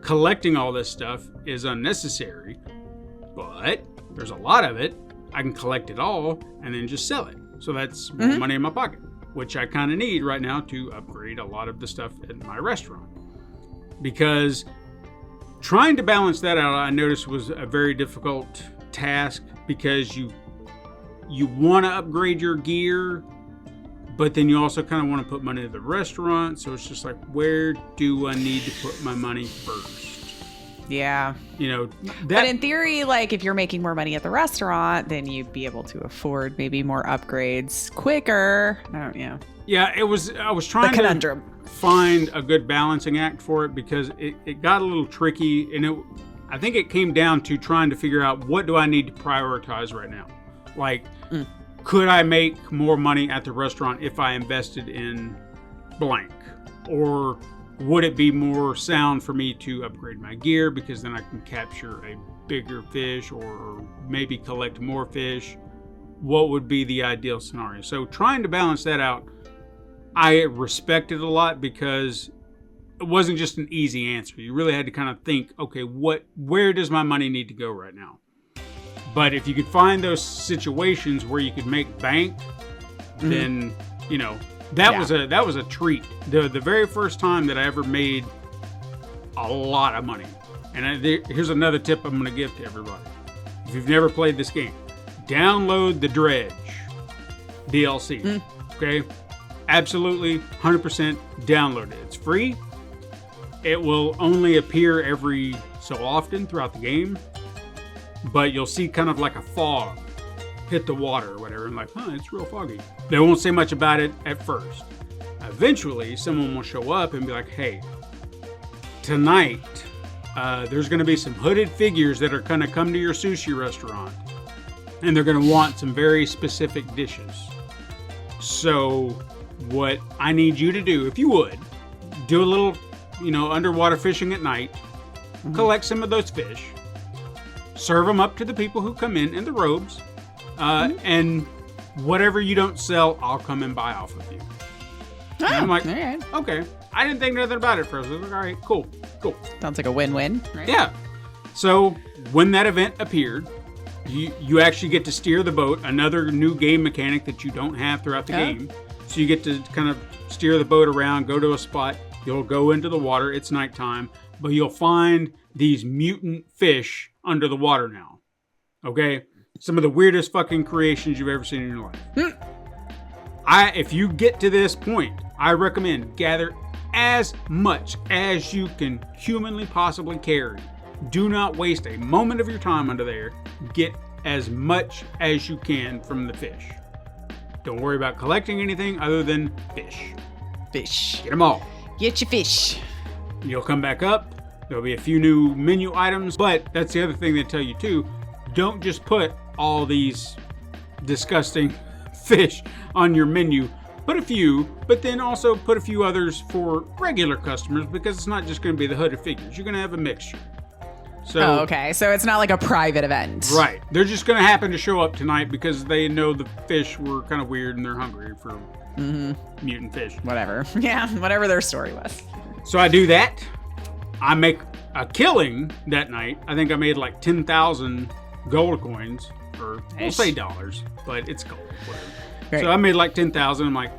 Speaker 3: collecting all this stuff is unnecessary. But there's a lot of it. I can collect it all and then just sell it. So that's more money in my pocket, which I kind of need right now to upgrade a lot of the stuff in my restaurant. Because trying to balance that out, I noticed was a very difficult task because you want to upgrade your gear, but then you also kind of want to put money in the restaurant. So it's just like, where do I need to put my money first?
Speaker 4: Yeah.
Speaker 3: You know,
Speaker 4: but in theory, like if you're making more money at the restaurant, then you'd be able to afford maybe more upgrades quicker.
Speaker 3: Yeah, I was trying to find a good balancing act for it because it got a little tricky, and I think it came down to trying to figure out what do I need to prioritize right now. Like, could I make more money at the restaurant if I invested in blank? Or would it be more sound for me to upgrade my gear because then I can capture a bigger fish or maybe collect more fish? What would be the ideal scenario? So trying to balance that out, I respect it a lot because it wasn't just an easy answer. You really had to kind of think, okay, where does my money need to go right now? But if you could find those situations where you could make bank, then, you know, that was a treat. The very first time that I ever made a lot of money. And here's another tip I'm going to give to everybody. If you've never played this game, download the Dredge DLC. Okay? Absolutely 100% download it. It's free. It will only appear every so often throughout the game. But you'll see kind of like a fog hit the water or whatever, and like, it's real foggy. They won't say much about it at first. Eventually, someone will show up and be like, hey, tonight, there's going to be some hooded figures that are going to come to your sushi restaurant, and they're going to want some very specific dishes. So what I need you to do, if you would, do a little, underwater fishing at night, collect some of those fish, serve them up to the people who come in the robes, and whatever you don't sell, I'll come and buy off of you. And I'm like,
Speaker 4: all right.
Speaker 3: Okay. I didn't think nothing about it first. I was like, all right, cool.
Speaker 4: Sounds like a win-win, right?
Speaker 3: Yeah. So when that event appeared, you actually get to steer the boat, another new game mechanic that you don't have throughout the game. So you get to kind of steer the boat around, go to a spot. You'll go into the water. It's nighttime. But you'll find these mutant fish under the water now. Okay? Some of the weirdest fucking creations you've ever seen in your life. If you get to this point, I recommend gather as much as you can humanly possibly carry. Do not waste a moment of your time under there. Get as much as you can from the fish. Don't worry about collecting anything other than fish.
Speaker 4: Fish.
Speaker 3: Get them all.
Speaker 4: Get your fish.
Speaker 3: You'll come back up. There'll be a few new menu items, but that's the other thing they tell you too. Don't just put all these disgusting fish on your menu. Put a few, but then also put a few others for regular customers, because it's not just going to be the hooded figures. You're going to have a mixture. So,
Speaker 4: Oh, okay. So it's not like a private event.
Speaker 3: right. They're just going to happen to show up tonight because they know the fish were kind of weird and they're hungry for mutant fish.
Speaker 4: Whatever. Yeah, whatever their story was.
Speaker 3: So I do that. I make a killing that night. I think I made like 10,000 gold coins, or we'll
Speaker 4: Ish.
Speaker 3: say dollars, but it's gold, whatever.
Speaker 4: Great.
Speaker 3: So I made like 10,000. I'm like,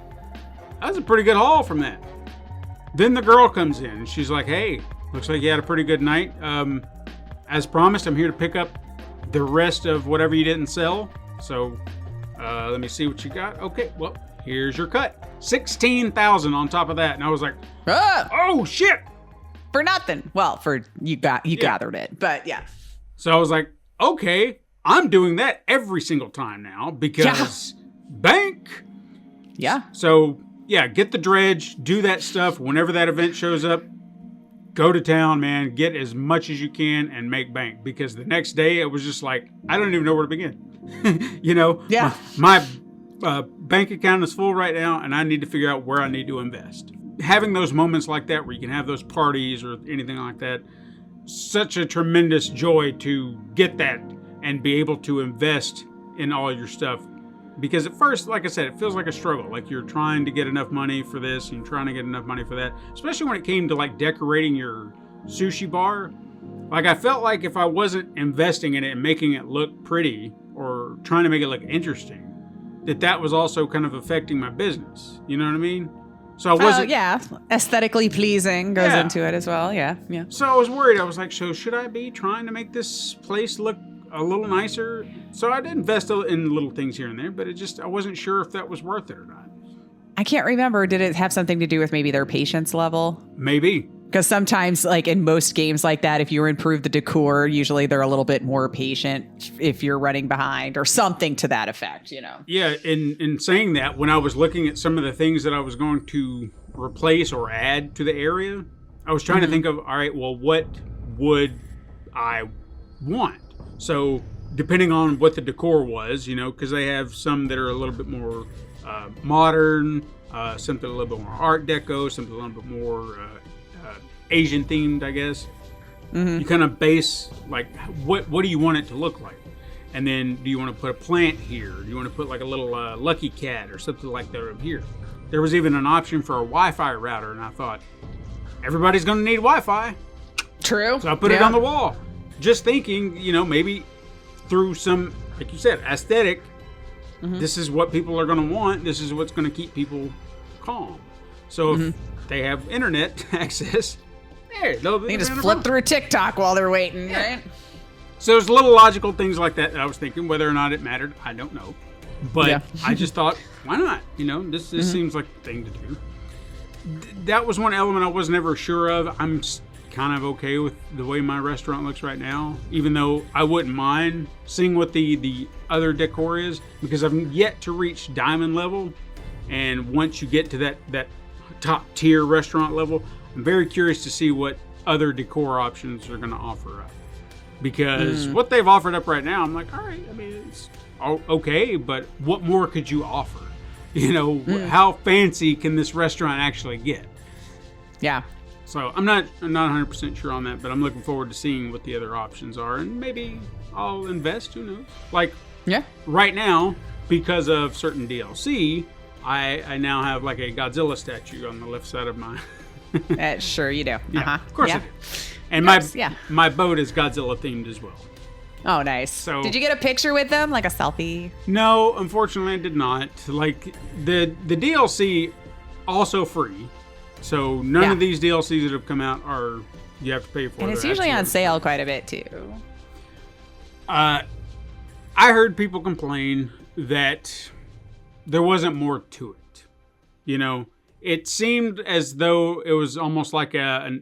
Speaker 3: that's a pretty good haul from that. Then the girl comes in and she's like, hey, looks like you had a pretty good night. As promised, I'm here to pick up the rest of whatever you didn't sell. So let me see what you got. Okay, well, here's your cut. 16,000 on top of that. And I was like,
Speaker 4: Ah,
Speaker 3: oh shit.
Speaker 4: for nothing. Well, for you gathered it, but yeah.
Speaker 3: So I was like, okay, I'm doing that every single time now because bank.
Speaker 4: Yeah.
Speaker 3: So yeah, get the dredge, do that stuff. Whenever that event shows up, go to town, man. Get as much as you can and make bank, because the next day it was just like, I don't even know where to begin. You know,
Speaker 4: Yeah.
Speaker 3: my bank account is full right now, and I need to figure out where I need to invest. Having those moments like that where you can have those parties or anything like that, such a tremendous joy to get that and be able to invest in all your stuff. Because at first, like I said, it feels like a struggle. Like you're trying to get enough money for this and you're trying to get enough money for that. Especially when it came to like decorating your sushi bar. Like I felt like if I wasn't investing in it and making it look pretty or trying to make it look interesting, that was also kind of affecting my business. You know what I mean? So I wasn't.
Speaker 4: Yeah. Aesthetically pleasing goes
Speaker 3: Yeah.
Speaker 4: into it as well. Yeah. Yeah.
Speaker 3: So I was worried. I was like, so should I be trying to make this place look a little nicer? So I did invest in little things here and there, but I wasn't sure if that was worth it or not.
Speaker 4: I can't remember. Did it have something to do with maybe their patience level?
Speaker 3: Maybe.
Speaker 4: Because sometimes, like in most games like that, if you improve the decor, usually they're a little bit more patient if you're running behind or something to that effect, you know?
Speaker 3: Yeah, in saying that, when I was looking at some of the things that I was going to replace or add to the area, I was trying to think of, all right, well, what would I want? So depending on what the decor was, you know, because they have some that are a little bit more modern, something a little bit more Art Deco, something a little bit more Asian themed, I guess. You kind of base like what do you want it to look like, and then do you want to put a plant here? Do you want to put like a little lucky cat or something like that over here? There was even an option for a Wi-Fi router, and I thought everybody's going to need Wi-Fi,
Speaker 4: True.
Speaker 3: so I put it on the wall, just thinking, you know, maybe through some, like you said, aesthetic. This is what people are going to want. This is what's going to keep people calm. So if they have internet access, they'll
Speaker 4: They can just flip through TikTok while they're waiting, right?
Speaker 3: So there's little logical things like that I was thinking. Whether or not it mattered, I don't know. But
Speaker 4: Yeah.
Speaker 3: I just thought, why not? You know, this seems like the thing to do. That was one element I was never sure of. I'm kind of okay with the way my restaurant looks right now, even though I wouldn't mind seeing what the other decor is, because I've yet to reach diamond level. And once you get to that top tier restaurant level, I'm very curious to see what other decor options are going to offer up. Because what they've offered up right now, I'm like, all right, I mean, it's okay, but what more could you offer? You know, how fancy can this restaurant actually get?
Speaker 4: Yeah.
Speaker 3: So I'm not 100% sure on that, but I'm looking forward to seeing what the other options are, and maybe I'll invest. Who knows? Like
Speaker 4: Yeah.
Speaker 3: right now, because of certain DLC, I now have like a Godzilla statue on the left side of my.
Speaker 4: Sure you do.
Speaker 3: Yeah, of course
Speaker 4: yeah.
Speaker 3: I do. And
Speaker 4: course, yeah.
Speaker 3: my boat is Godzilla themed as well.
Speaker 4: Oh, nice.
Speaker 3: So-
Speaker 4: did you get a picture with them, like a selfie?
Speaker 3: No, unfortunately, I did not. Like the DLC, also free. So none
Speaker 4: Yeah.
Speaker 3: of these DLCs that have come out you have to pay for.
Speaker 4: And it's
Speaker 3: They're
Speaker 4: usually on
Speaker 3: absolutely
Speaker 4: sale quite a bit too.
Speaker 3: I heard people complain that there wasn't more to it. You know, it seemed as though it was almost like a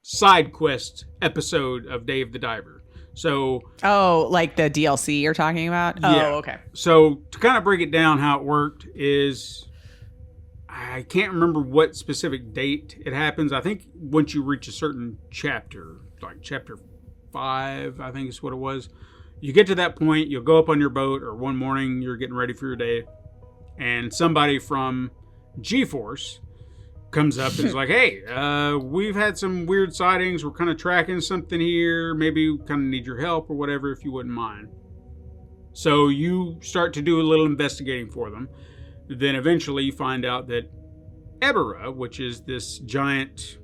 Speaker 3: side quest episode of Dave the Diver. So
Speaker 4: Oh, like the DLC you're talking about?
Speaker 3: Yeah.
Speaker 4: Oh, okay.
Speaker 3: So to kind of break it down, how it worked is, I can't remember what specific date it happens. I think once you reach a certain chapter, like chapter 5, I think is what it was, you get to that point, you'll go up on your boat, or one morning you're getting ready for your day, and somebody from G-Force comes up and is like, hey, we've had some weird sightings. We're kind of tracking something here. Maybe we kind of need your help or whatever, if you wouldn't mind. So you start to do a little investigating for them. Then eventually you find out that Ebirah, which is this giant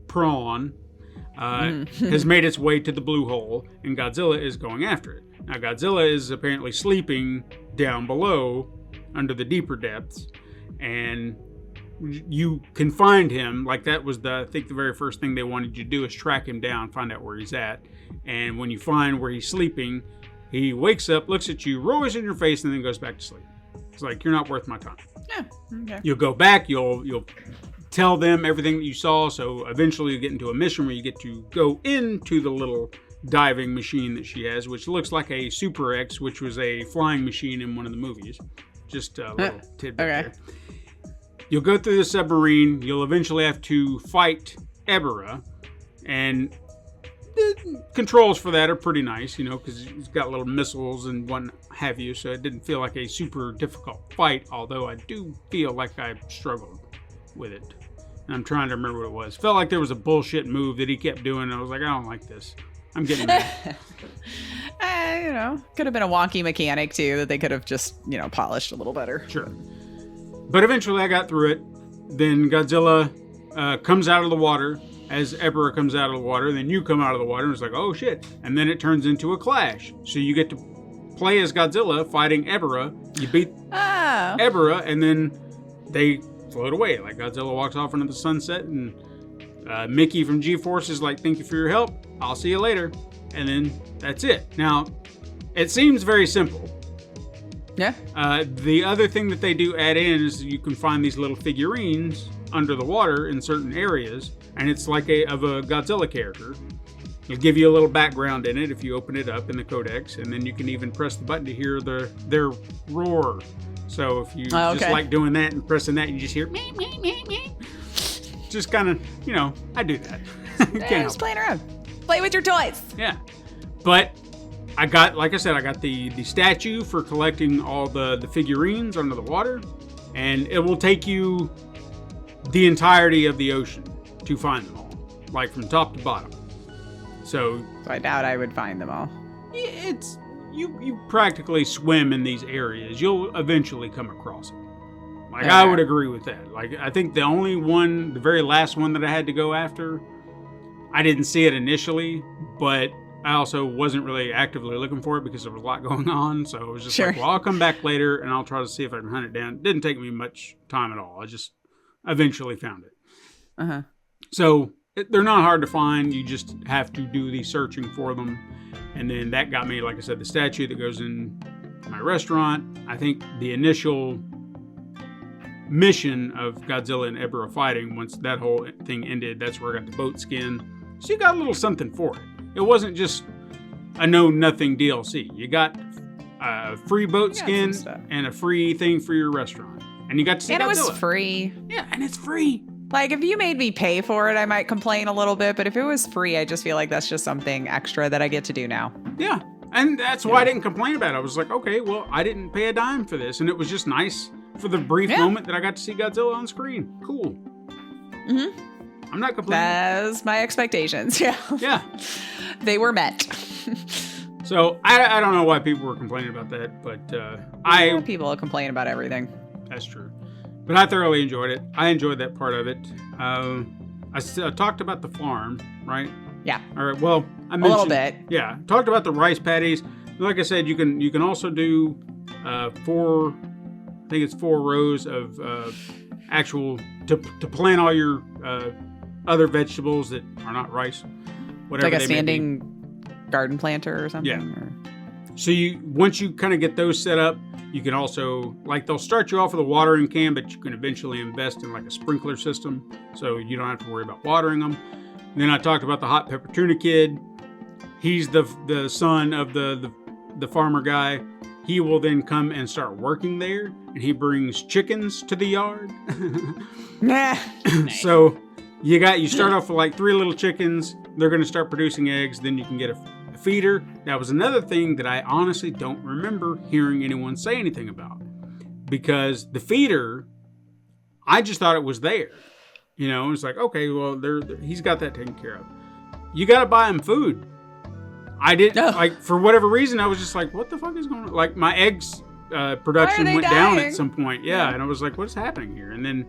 Speaker 3: prawn, has made its way to the blue hole, and Godzilla is going after it. Now, Godzilla is apparently sleeping down below under the deeper depths, and you can find him. Like, that was I think the very first thing they wanted you to do is track him down, find out where he's at. And when you find where he's sleeping, he wakes up, looks at you, roars in your face, and then goes back to sleep. It's like, you're not worth my time.
Speaker 4: Yeah. Okay.
Speaker 3: You'll go back, you'll tell them everything that you saw, so eventually you get into a mission where you get to go into the little diving machine that she has, which looks like a Super X, which was a flying machine in one of the movies. Just a little tidbit there. You'll go through the submarine. You'll eventually have to fight Ebirah, and the controls for that are pretty nice, because it's got little missiles and what have you, so it didn't feel like a super difficult fight, although I do feel like I struggled with it. And I'm trying to remember what it was. Felt like there was a bullshit move that he kept doing, and I was like, I don't like this. I'm getting mad.
Speaker 4: Could have been a wonky mechanic, too, that they could have just, polished a little better.
Speaker 3: Sure. But eventually I got through it. Then Godzilla comes out of the water as Ebirah comes out of the water. Then you come out of the water and it's like, oh shit. And then it turns into a clash. So you get to play as Godzilla fighting Ebirah. You beat Ebirah, and then they float away. Like, Godzilla walks off into the sunset, and Mickey from G-Force is like, thank you for your help. I'll see you later. And then that's it. Now, it seems very simple.
Speaker 4: Yeah.
Speaker 3: The other thing that they do add in is you can find these little figurines under the water in certain areas, and it's like of a Godzilla character. It'll give you a little background in it if you open it up in the codex, and then you can even press the button to hear their roar. So if you just like doing that and pressing that, you just hear me. Just kind of, I do that.
Speaker 4: Just playing around. Play with your toys.
Speaker 3: Yeah. But I got the statue for collecting all the figurines under the water, and it will take you the entirety of the ocean to find them all, like from top to bottom. So
Speaker 4: I doubt I would find them all.
Speaker 3: It's you practically swim in these areas. You'll eventually come across it. Like, I would agree with that. Like, I think the very last one that I had to go after, I didn't see it initially, but I also wasn't really actively looking for it because there was a lot going on. So it was just like, well, I'll come back later and I'll try to see if I can hunt it down. It didn't take me much time at all. I just eventually found it. So they're not hard to find. You just have to do the searching for them. And then that got me, like I said, the statue that goes in my restaurant. I think the initial mission of Godzilla and Ebirah fighting, once that whole thing ended, that's where I got the boat skin. So you got a little something for it. It wasn't just a know-nothing DLC. You got a free boat skin and a free thing for your restaurant. And you got to see Godzilla.
Speaker 4: And it was free.
Speaker 3: Yeah, and it's free.
Speaker 4: Like, if you made me pay for it, I might complain a little bit. But if it was free, I just feel like that's just something extra that I get to do now.
Speaker 3: Yeah, and that's why I didn't complain about it. I was like, okay, well, I didn't pay a dime for this. And it was just nice for the brief moment that I got to see Godzilla on screen. Cool. I'm not complaining.
Speaker 4: That's my expectations. Yeah.
Speaker 3: Yeah.
Speaker 4: They were met.
Speaker 3: So I don't know why people were complaining about that, but
Speaker 4: people complain about everything.
Speaker 3: That's true. But I thoroughly enjoyed it. I enjoyed that part of it. I talked about the farm, right?
Speaker 4: Yeah.
Speaker 3: All right. Well, I mentioned
Speaker 4: a little bit.
Speaker 3: Yeah. Talked about the rice paddies. Like I said, you can also do 4 rows of actual to plant all your other vegetables that are not rice. Whatever.
Speaker 4: Like a standing garden planter or something.
Speaker 3: Yeah. So once you kind of get those set up, you can also, like, they'll start you off with a watering can, but you can eventually invest in like a sprinkler system, so you don't have to worry about watering them. And then I talked about the hot pepper tuna kid. He's the son of the farmer guy. He will then come and start working there, and he brings chickens to the yard.
Speaker 4: Nice.
Speaker 3: So you start off with like 3 little chickens. They're going to start producing eggs. Then you can get a feeder, that was another thing that I honestly don't remember hearing anyone say anything about. Because the feeder, I just thought it was there. You know, it's like, okay, well, he's got that taken care of. You got to buy him food. I didn't, like, for whatever reason, I was just like, what the fuck is going on? Like, my eggs production went down at some point. Yeah, and I was like, what's happening here? And then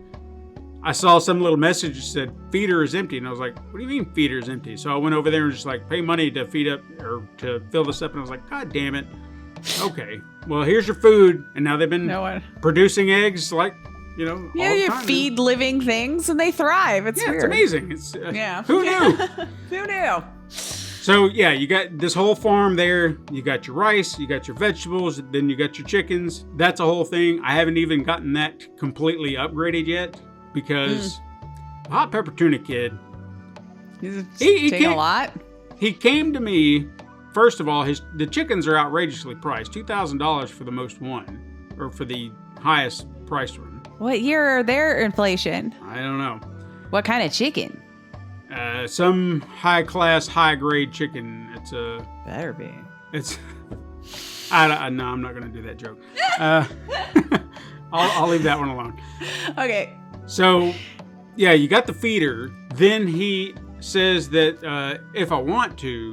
Speaker 3: I saw some little message that said, feeder is empty. And I was like, what do you mean feeder is empty? So I went over there and just like, pay money to feed up or to fill this up. And I was like, God damn it. Okay, well, here's your food. And now they've been producing eggs like, you know,
Speaker 4: yeah,
Speaker 3: all the
Speaker 4: you
Speaker 3: time.
Speaker 4: feed living things and they thrive. It's weird.
Speaker 3: It's amazing. It's who knew?
Speaker 4: Who knew?
Speaker 3: So yeah, you got this whole farm there. You got your rice, you got your vegetables, then you got your chickens. That's a whole thing. I haven't even gotten that completely upgraded yet because Hot Pepper Tuna Kid,
Speaker 4: He's
Speaker 3: he
Speaker 4: taking a lot.
Speaker 3: He came to me. First of all, the chickens are outrageously priced. $2,000 for the most one, or for the highest priced one.
Speaker 4: What year are their inflation?
Speaker 3: I don't know.
Speaker 4: What kind of chicken?
Speaker 3: Some high class, high grade chicken. It's a
Speaker 4: Better be.
Speaker 3: It's. No, I'm not going to do that joke. I'll leave that one alone.
Speaker 4: Okay.
Speaker 3: So, yeah, you got the feeder. Then he says that if I want to,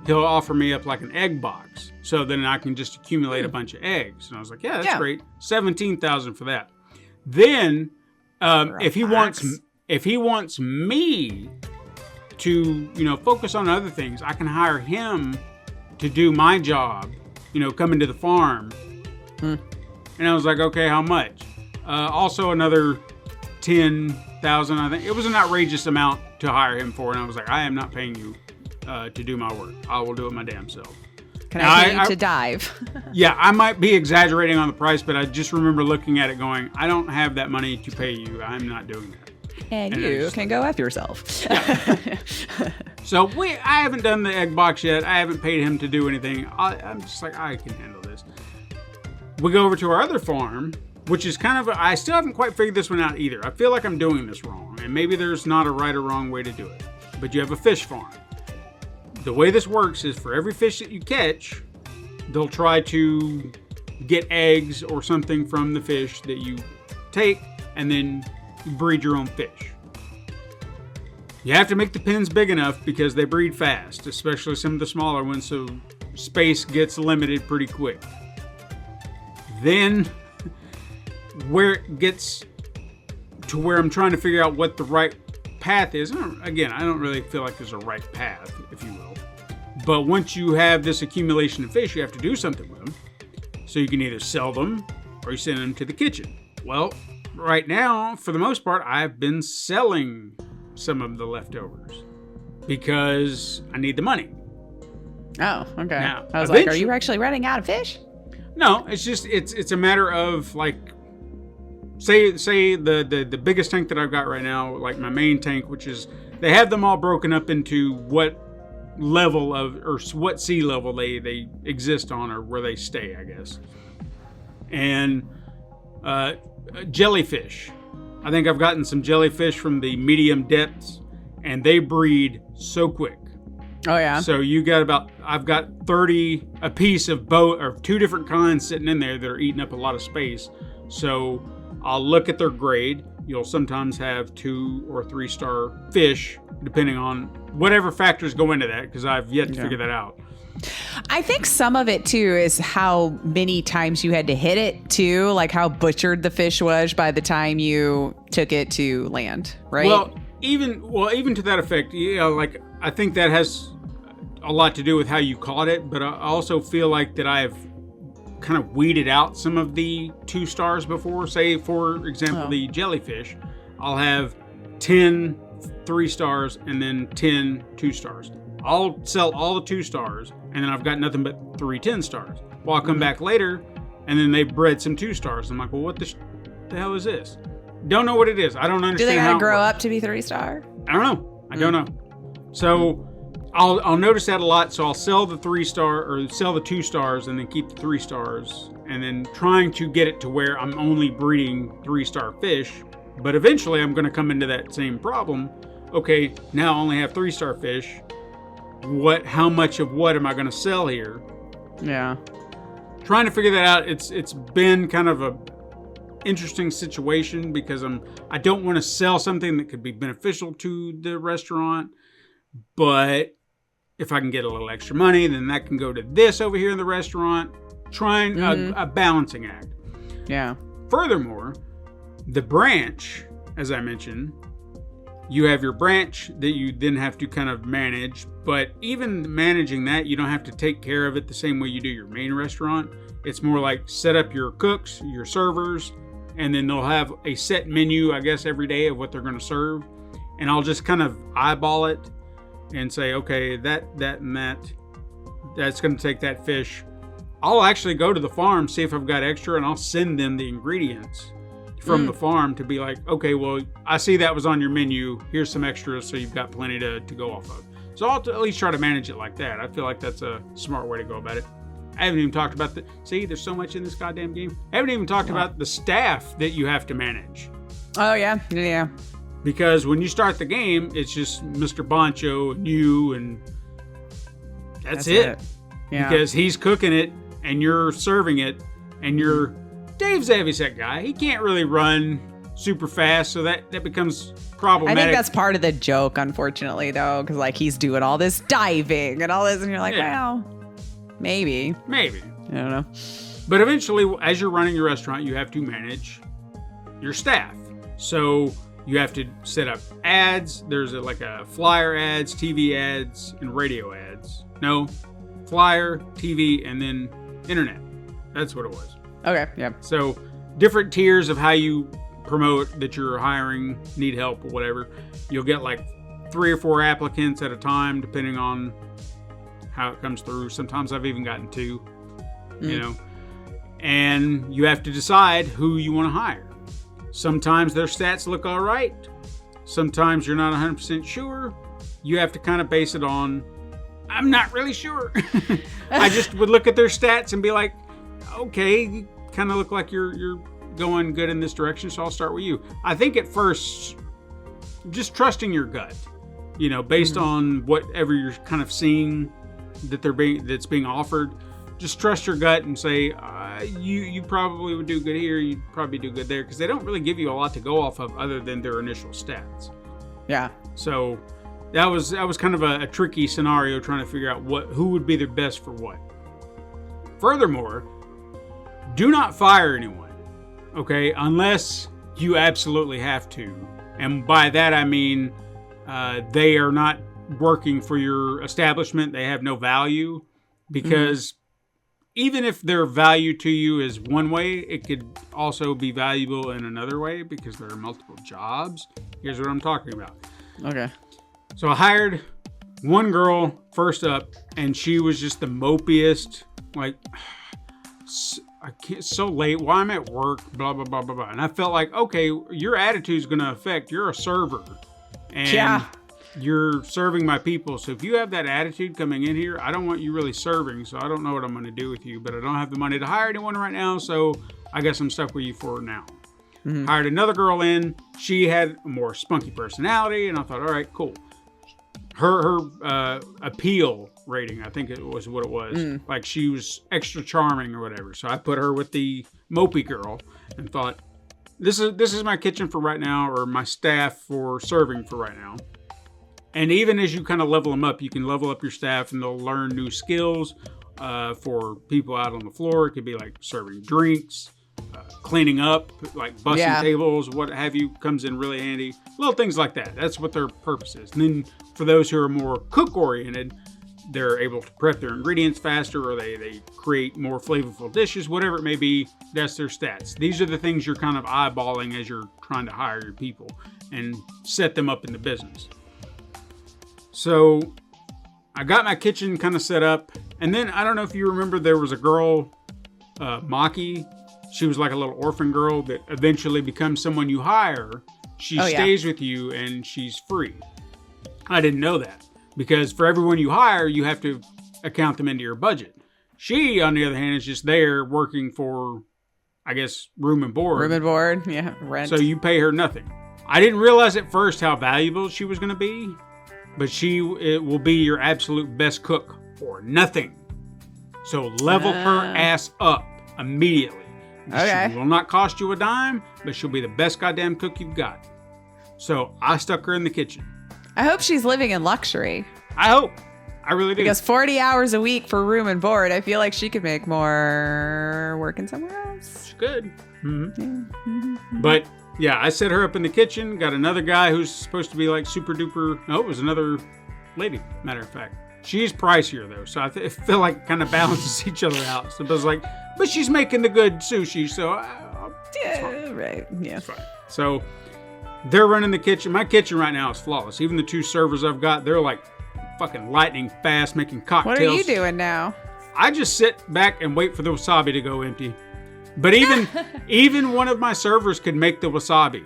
Speaker 3: he'll offer me up like an egg box. So then I can just accumulate a bunch of eggs. And I was like, yeah, that's great. $17,000 for that. Then if he wants me to, you know, focus on other things, I can hire him to do my job, you know, coming to the farm. And I was like, okay, how much? Also another $10,000, I think. It was an outrageous amount to hire him for. And I was like, I am not paying you to do my work. I will do it my damn self.
Speaker 4: Can I pay you to dive?
Speaker 3: Yeah, I might be exaggerating on the price, but I just remember looking at it going, I don't have that money to pay you. I'm not doing that.
Speaker 4: And you can go F yourself.
Speaker 3: Yeah. So I haven't done the egg box yet. I haven't paid him to do anything. I'm just like, I can handle this. We go over to our other farm, which is kind of, I still haven't quite figured this one out either. I feel like I'm doing this wrong, and maybe there's not a right or wrong way to do it. But you have a fish farm. The way this works is for every fish that you catch, they'll try to get eggs or something from the fish that you take, and then you breed your own fish. You have to make the pens big enough because they breed fast, especially some of the smaller ones, so space gets limited pretty quick. Then, where it gets to where I'm trying to figure out what the right path is, again, I don't really feel like there's a right path, if you will. But once you have this accumulation of fish, you have to do something with them. So you can either sell them or you send them to the kitchen. Well, right now, for the most part, I've been selling some of the leftovers because I need the money.
Speaker 4: Oh, okay.
Speaker 3: Now,
Speaker 4: I was like, are you actually running out of fish?
Speaker 3: No, it's just, it's a matter of like, say the biggest tank that I've got right now, like my main tank, which is, they have them all broken up into what level of, or what sea level they exist on, or where they stay, I guess. And jellyfish. I think I've gotten some jellyfish from the medium depths, and they breed so quick.
Speaker 4: Oh yeah.
Speaker 3: So I've got 30 a piece of two different kinds sitting in there that are eating up a lot of space. So I'll look at their grade. You'll sometimes have 2 or 3 star fish, depending on whatever factors go into that, because I've yet to figure that out.
Speaker 4: I think some of it too is how many times you had to hit it too, like how butchered the fish was by the time you took it to land, right?
Speaker 3: Well, even to that effect, like I think that has a lot to do with how you caught it, but I also feel like that I've kind of weeded out some of the 2 stars before. Say, for example, the jellyfish, I'll have 10 3 stars and then 10 2 stars. I'll sell all the 2 stars, and then I've got nothing but 3 10 stars. Well, I'll come back later, and then they've bred some 2 stars. I'm like, well, what the hell is this? Don't know what it is. I don't understand.
Speaker 4: Do they
Speaker 3: how
Speaker 4: gotta grow up to be 3 star?
Speaker 3: I don't know. I don't know. So I'll notice that a lot. So I'll sell the 3 star, or sell the 2 stars, and then keep the 3 stars, and then trying to get it to where I'm only breeding 3 star fish. But eventually I'm going to come into that same problem. Okay, now I only have 3 star fish. how much of what am I going to sell here?
Speaker 4: Yeah.
Speaker 3: Trying to figure that out. It's been kind of a interesting situation because I don't want to sell something that could be beneficial to the restaurant, but if I can get a little extra money, then that can go to this over here in the restaurant. Trying a balancing act.
Speaker 4: Yeah.
Speaker 3: Furthermore, the branch, as I mentioned, you have your branch that you then have to kind of manage, but even managing that, you don't have to take care of it the same way you do your main restaurant. It's more like set up your cooks, your servers, and then they'll have a set menu, I guess, every day of what they're going to serve. And I'll just kind of eyeball it and say, okay, that, and that's going to take that fish. I'll actually go to the farm, see if I've got extra, and I'll send them the ingredients from the farm to be like, okay, well, I see that was on your menu. Here's some extras, so you've got plenty to go off of. So I'll at least try to manage it like that. I feel like that's a smart way to go about it. I haven't even talked about see, there's so much in this goddamn game. I haven't even talked about the staff that you have to manage.
Speaker 4: Oh, yeah. Yeah.
Speaker 3: Because when you start the game, it's just Mr. Boncho and you, and that's it.
Speaker 4: Yeah.
Speaker 3: Because he's cooking it, and you're serving it, and you're Dave Zavisek guy. He can't really run super fast, so that becomes problematic.
Speaker 4: I think that's part of the joke, unfortunately, though, because like he's doing all this diving and all this, and you're like, well, maybe.
Speaker 3: I
Speaker 4: don't know.
Speaker 3: But eventually, as you're running your restaurant, you have to manage your staff. So you have to set up ads. There's like a flyer ads, TV ads, and radio ads. No, flyer, TV, and then internet. That's what it was.
Speaker 4: Okay, yeah.
Speaker 3: So different tiers of how you promote that you're hiring, need help, or whatever. You'll get like 3 or 4 applicants at a time, depending on how it comes through. Sometimes I've even gotten 2, you know. And you have to decide who you want to hire. Sometimes their stats look all right. Sometimes you're not 100% sure. You have to kind of base it on, I'm not really sure. I just would look at their stats and be like, okay, you kind of look like you're going good in this direction, so I'll start with you. I think at first, just trusting your gut, based on whatever you're kind of seeing that's being offered. Just trust your gut and say, you probably would do good here, you'd probably do good there, because they don't really give you a lot to go off of other than their initial stats.
Speaker 4: Yeah.
Speaker 3: So that was kind of a tricky scenario, trying to figure out who would be the best for what. Furthermore, do not fire anyone, okay, unless you absolutely have to. And by that I mean they are not working for your establishment. They have no value, because even if their value to you is one way, it could also be valuable in another way, because there are multiple jobs. Here's what I'm talking about. Okay. So I hired one girl first up, and she was just the mopiest, like, I can't, so late, why I'm at work, blah, blah, blah, blah, blah. And I felt like, okay, your attitude's going to affect, you're a server. And you're serving my people. So if you have that attitude coming in here, I don't want you really serving. So I don't know what I'm going to do with you, but I don't have the money to hire anyone right now. So I guess I'm stuck with you for now. Hired another girl in. She had a more spunky personality. And I thought, all right, cool. Her appeal rating, I think it was what it was. Like she was extra charming or whatever. So I put her with the mopey girl and thought, this is my kitchen for right now, or my staff for serving for right now. And even as you kind of level them up, you can level up your staff and they'll learn new skills for people out on the floor. It could be like serving drinks, cleaning up, like bussing tables, what have you, comes in really handy. Little things like that. That's what their purpose is. And then for those who are more cook-oriented, they're able to prep their ingredients faster, or they create more flavorful dishes, whatever it may be. That's their stats. These are the things you're kind of eyeballing as you're trying to hire your people and set them up in the business. So I got my kitchen kind of set up, and then I don't know if you remember, there was a girl, Maki. She was like a little orphan girl that eventually becomes someone you hire. She stays with you and she's free. I didn't know that, because for everyone you hire, you have to account them into your budget. She, on the other hand, is just there working for, I guess, room and board.
Speaker 4: Room and board, yeah, rent.
Speaker 3: So you pay her nothing. I didn't realize at first how valuable she was going to be. but it will be your absolute best cook for nothing. So level her ass up immediately.
Speaker 4: Okay.
Speaker 3: She will not cost you a dime, but she'll be the best goddamn cook you've got. So I stuck her in the kitchen.
Speaker 4: I hope she's living in luxury.
Speaker 3: I hope. I really do.
Speaker 4: Because 40 hours a week for room and board, I feel like she could make more working somewhere else.
Speaker 3: She could. But yeah, I set her up in the kitchen. Got another guy who's supposed to be like super duper. No, it was another lady, matter of fact. She's pricier though, so I feel like it kind of balances each other out. So I was like, but she's making the good sushi, so
Speaker 4: Yeah, right. Yeah.
Speaker 3: it's fine. So they're running the kitchen. My kitchen right now is flawless. Even the 2 servers I've got, they're like fucking lightning fast making cocktails.
Speaker 4: What are you doing now?
Speaker 3: I just sit back and wait for the wasabi to go empty. But even one of my servers could make the wasabi.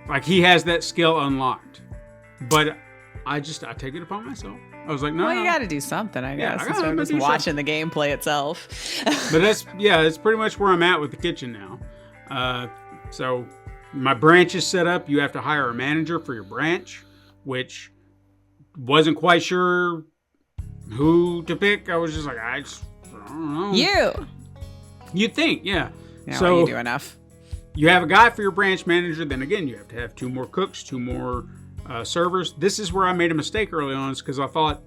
Speaker 3: Like he has that skill unlocked. But I take it upon myself. I was like, no.
Speaker 4: Well, you got to do something, I
Speaker 3: Yeah,
Speaker 4: guess,
Speaker 3: I
Speaker 4: instead
Speaker 3: gotta
Speaker 4: of just
Speaker 3: do
Speaker 4: watching the gameplay itself.
Speaker 3: But that's pretty much where I'm at with the kitchen now. So my branch is set up. You have to hire a manager for your branch, which wasn't quite sure who to pick. I was just like, I don't know. You'd think, yeah.
Speaker 4: Yeah,
Speaker 3: So
Speaker 4: well, you do enough.
Speaker 3: you have a guy for your branch manager. Then again, you have to have 2 more cooks, 2 more servers. This is where I made a mistake early on, because I thought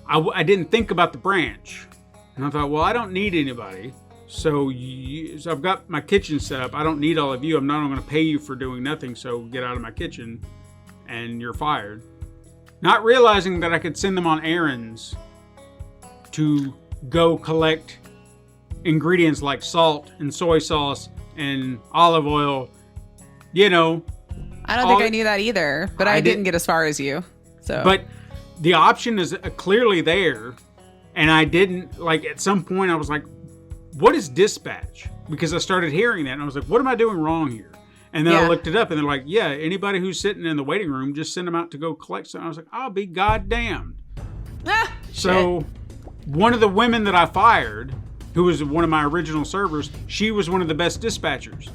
Speaker 3: I didn't think about the branch, and I thought, well, I don't need anybody. So I've got my kitchen set up. I don't need all of you. I'm not going to pay you for doing nothing. So get out of my kitchen, and you're fired. Not realizing that I could send them on errands to go collect ingredients like salt and soy sauce and olive oil. You know.
Speaker 4: I don't think I knew that either, but I didn't get as far as you. So,
Speaker 3: But the option is clearly there, and I didn't, like, at some point I was like, what is dispatch? Because I started hearing that, and I was like, what am I doing wrong here? And then I looked it up, and they're like, yeah, anybody who's sitting in the waiting room, just send them out to go collect something. I was like, I'll be goddamned. So one of the women that I fired, who was one of my original servers, she was one of the best dispatchers.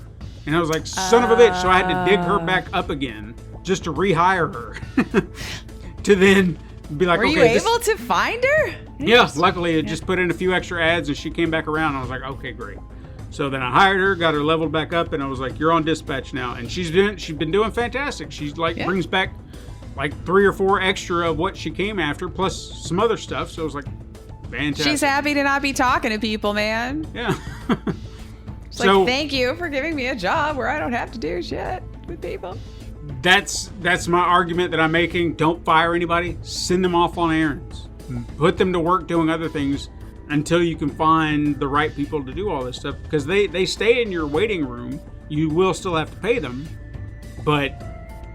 Speaker 3: And I was like, son of a bitch. So I had to dig her back up again just to rehire her. To then be like,
Speaker 4: were you able to find her?
Speaker 3: Yeah, luckily it just put in a few extra ads and she came back around. And I was like, okay, great. So then I hired her, got her leveled back up, and I was like, you're on dispatch now. And she's been doing fantastic. She's like brings back like 3 or 4 extra of what she came after, plus some other stuff. So it was like fantastic.
Speaker 4: She's happy to not be talking to people, man.
Speaker 3: Yeah.
Speaker 4: It's like, thank you for giving me a job where I don't have to do shit with people.
Speaker 3: That's my argument that I'm making. Don't fire anybody. Send them off on errands. Put them to work doing other things until you can find the right people to do all this stuff. Because they stay in your waiting room. You will still have to pay them. But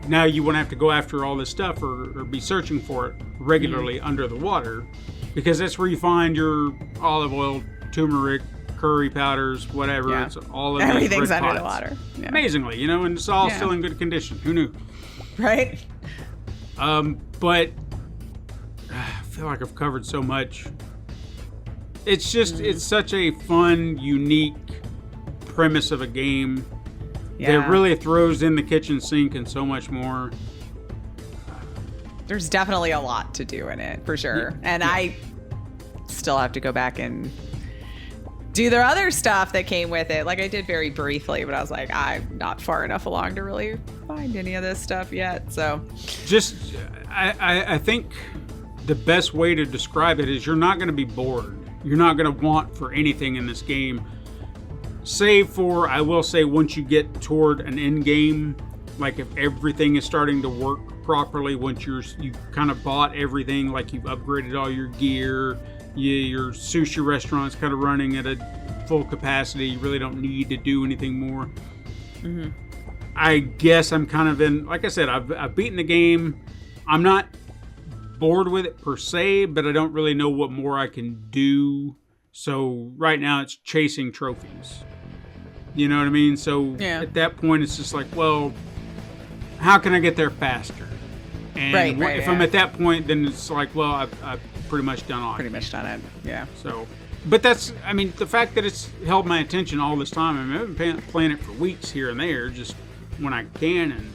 Speaker 3: now you won't have to go after all this stuff or be searching for it regularly under the water. Because that's where you find your olive oil, turmeric, curry powders, whatever.
Speaker 4: Yeah.
Speaker 3: It's all of
Speaker 4: Everything's
Speaker 3: these red
Speaker 4: under the
Speaker 3: pots.
Speaker 4: water. Yeah.
Speaker 3: Amazingly, and it's all still in good condition. Who knew?
Speaker 4: Right?
Speaker 3: But I feel like I've covered so much. It's just, it's such a fun, unique premise of a game that really throws in the kitchen sink and so much more.
Speaker 4: There's definitely a lot to do in it, for sure. And I still have to go back and do the other stuff that came with it. Like I did very briefly, but I was like, I'm not far enough along to really find any of this stuff yet. So
Speaker 3: just, I think the best way to describe it is you're not going to be bored. You're not going to want for anything in this game. Save for, I will say, once you get toward an end game, like if everything is starting to work properly, once you've kind of bought everything, like you've upgraded all your gear, your sushi restaurant's kind of running at a full capacity, you really don't need to do anything more. I guess I'm kind of in, like I said, I've beaten the game. I'm not bored with it per se, but I don't really know what more I can do. So right now it's chasing trophies. You know what I mean? So at that point it's just like, well, how can I get there faster? And if I'm at that point, then it's like, well, I've pretty much done all.
Speaker 4: Pretty much done it. Yeah.
Speaker 3: So, but that's, I mean, the fact that it's held my attention all this time. I mean, I've been playing it for weeks here and there, just when I can.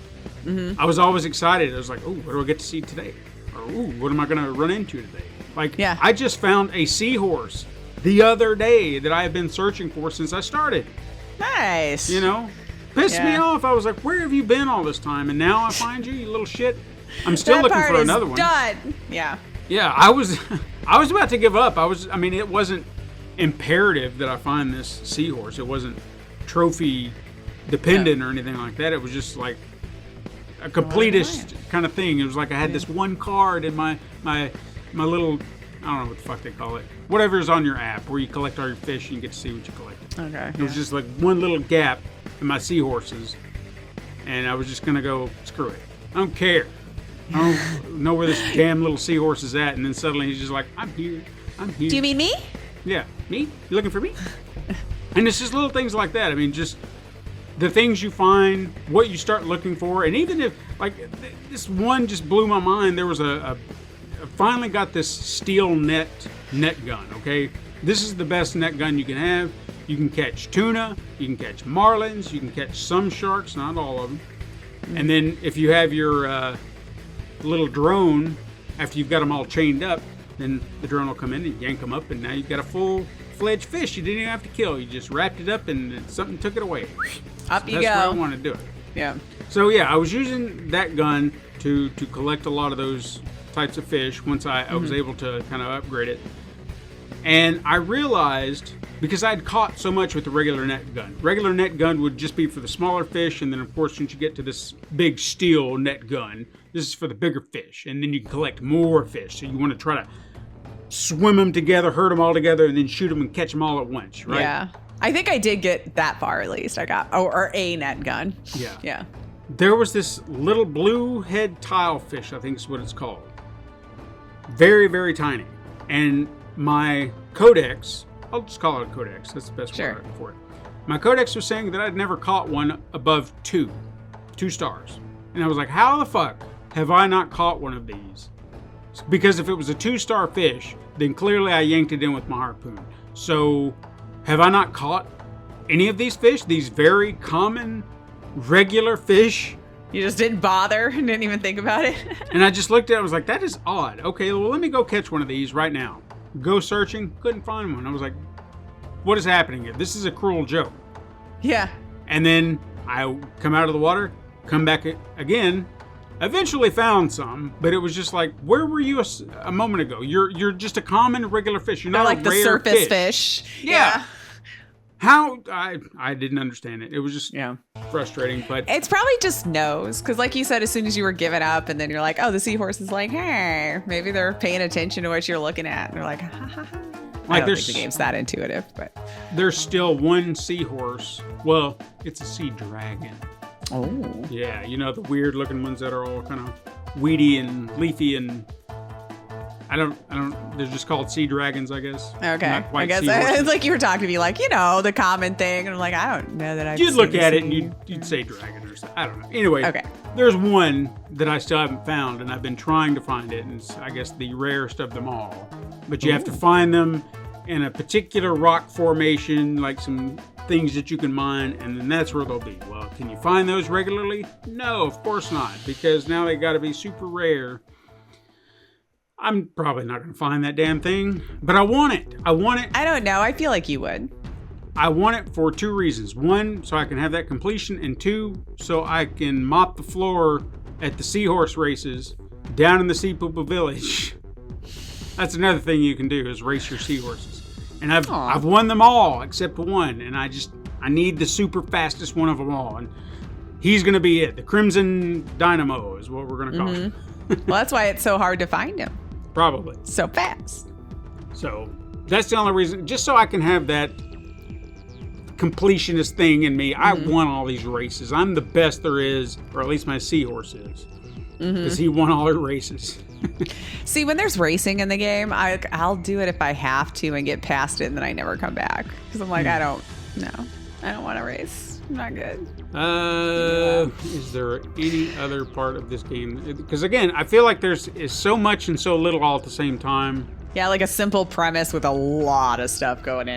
Speaker 3: And I was always excited. I was like, oh, what do I get to see today? Or, ooh, what am I going to run into today? Like,
Speaker 4: Yeah.
Speaker 3: I just found a seahorse the other day that I have been searching for since I started.
Speaker 4: Nice.
Speaker 3: You know? Pissed me
Speaker 4: Yeah.
Speaker 3: off. I was like, where have you been all this time? And now I find you, you little shit. I'm still
Speaker 4: that
Speaker 3: looking
Speaker 4: part
Speaker 3: for
Speaker 4: is
Speaker 3: another one.
Speaker 4: done. Yeah.
Speaker 3: Yeah, I was about to give up. I mean, it wasn't imperative that I find this seahorse. It wasn't trophy dependent or anything like that. It was just like a completist kind of thing. It was like I had this one card in my little, I don't know what the fuck they call it. Whatever's on your app where you collect all your fish and you get to see what you collected.
Speaker 4: Okay.
Speaker 3: It was just like one little gap in my seahorses. And I was just going to go, screw it. I don't care. I don't know where this damn little seahorse is at. And then suddenly he's just like, I'm here. I'm here.
Speaker 4: Do you mean me?
Speaker 3: Yeah. Me? You looking for me? And it's just little things like that. I mean, just the things you find, what you start looking for. And even if, like, this one just blew my mind. There was I finally got this steel net gun, okay? This is the best net gun you can have. You can catch tuna, you can catch marlins, you can catch some sharks, not all of them. And then if you have your little drone, after you've got them all chained up, then the drone will come in and yank them up, and now you've got a full-fledged fish you didn't even have to kill. You just wrapped it up and something took it away.
Speaker 4: Up you
Speaker 3: That's where I
Speaker 4: go.
Speaker 3: want to do it.
Speaker 4: Yeah.
Speaker 3: So yeah, I was using that gun to collect a lot of those types of fish once I was able to kind of upgrade it. And I realized, because I'd caught so much with the regular net gun would just be for the smaller fish, and then of course once you get to this big steel net gun, this is for the bigger fish, and then you can collect more fish. So you want to try to swim them together, herd them all together, and then shoot them and catch them all at once, right?
Speaker 4: Yeah. I think I did get that far at least. I got, or a net gun.
Speaker 3: Yeah.
Speaker 4: Yeah.
Speaker 3: There was this little blue head tilefish, I think is what it's called. Very, very tiny. And my codex, I'll just call it a codex. That's the best
Speaker 4: Sure.
Speaker 3: word for it. My codex was saying that I'd never caught one above 2 stars. And I was like, how the fuck have I not caught one of these? Because if it was a 2-star fish, then clearly I yanked it in with my harpoon. So have I not caught any of these fish? These very common, regular fish?
Speaker 4: You just didn't bother and didn't even think about it.
Speaker 3: And I just looked at it, I was like, that is odd. Okay, well, let me go catch one of these right now. Go searching, couldn't find one. I was like, what is happening here? This is a cruel joke.
Speaker 4: Yeah.
Speaker 3: And then I come out of the water, come back again, eventually found some, but it was just like, where were you a moment ago? You're just a common regular fish. You're
Speaker 4: Or
Speaker 3: not
Speaker 4: like
Speaker 3: a
Speaker 4: the
Speaker 3: rare
Speaker 4: surface fish.
Speaker 3: Yeah. How? I didn't understand it. It was just
Speaker 4: Yeah.
Speaker 3: frustrating, but
Speaker 4: It's probably just nose. Because like you said, as soon as you were giving up and then you're like, oh, the seahorse is like, hey, maybe they're paying attention to what you're looking at. And they're like, ha ha ha. I don't think the game's that intuitive, but.
Speaker 3: there's still one seahorse. Well, it's a sea dragon.
Speaker 4: Oh.
Speaker 3: Yeah, you know, the weird looking ones that are all kind of weedy and leafy, and I don't, they're just called sea dragons, I guess.
Speaker 4: Okay.
Speaker 3: Not quite
Speaker 4: I guess
Speaker 3: seahorses.
Speaker 4: it's like you were talking to me like, you know, the common thing. And I'm like, I don't know that I've
Speaker 3: You'd look
Speaker 4: seen
Speaker 3: at
Speaker 4: the
Speaker 3: it and
Speaker 4: sea.
Speaker 3: you'd say dragon or something. I don't know. Anyway,
Speaker 4: Okay.
Speaker 3: there's one that I still haven't found, and I've been trying to find it, and it's, I guess, the rarest of them all. But you have to find them in a particular rock formation, like some things that you can mine, and then that's where they'll be. Well, can you find those regularly? No, of course not, because now they got to be super rare. I'm probably not going to find that damn thing, but I want it. I want it.
Speaker 4: I don't know. I feel like you would.
Speaker 3: I want it for 2 reasons. 1, so I can have that completion, and 2, so I can mop the floor at the seahorse races down in the Sea Poopa Village. That's another thing you can do, is race your seahorses. And I've won them all except one, and I need the super fastest one of them all, and he's going to be it. The Crimson Dynamo is what we're going to call him.
Speaker 4: Well, that's why it's so hard to find him.
Speaker 3: Probably.
Speaker 4: So fast.
Speaker 3: So that's the only reason, just so I can have that completionist thing in me. I won all these races. I'm the best there is, or at least my seahorse is, because he won all the races.
Speaker 4: See, when there's racing in the game, I'll do it if I have to and get past it, and then I never come back because I'm like, I don't want to race. I'm not good.
Speaker 3: Is there any other part of this game? Because again, I feel like is so much and so little all at the same time.
Speaker 4: Yeah, like a simple premise with a lot of stuff going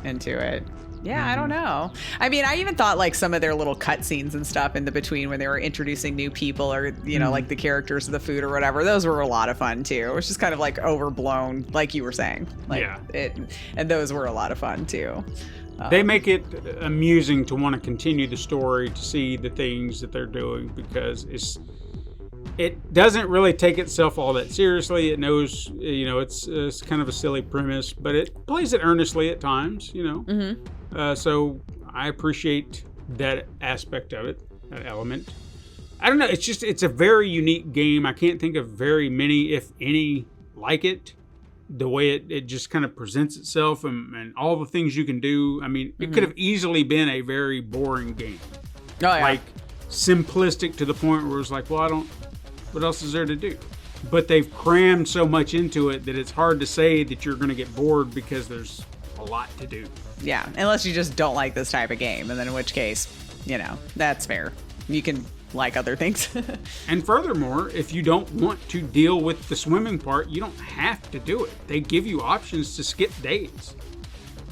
Speaker 4: into it. Yeah, I don't know. I mean, I even thought like some of their little cutscenes and stuff in the between when they were introducing new people or, you know, like the characters of the food or whatever, those were a lot of fun too. It was just kind of like overblown, like you were saying. Like and those were a lot of fun too.
Speaker 3: They make it amusing to want to continue the story, to see the things that they're doing, because it doesn't really take itself all that seriously. It knows, you know, it's kind of a silly premise, but it plays it earnestly at times, you know. So I appreciate that aspect of it, that element. I don't know. It's a very unique game. I can't think of very many, if any, like it. The way it just kind of presents itself and all the things you can do. I mean, it could have easily been a very boring game.
Speaker 4: Oh, yeah.
Speaker 3: Like, simplistic to the point where it's like, well, what else is there to do? But they've crammed so much into it that it's hard to say that you're going to get bored because there's a lot to do.
Speaker 4: Yeah, unless you just don't like this type of game, and then in which case, you know, that's fair. You can like other things.
Speaker 3: And furthermore, if you don't want to deal with the swimming part, you don't have to do it. They give you options to skip days.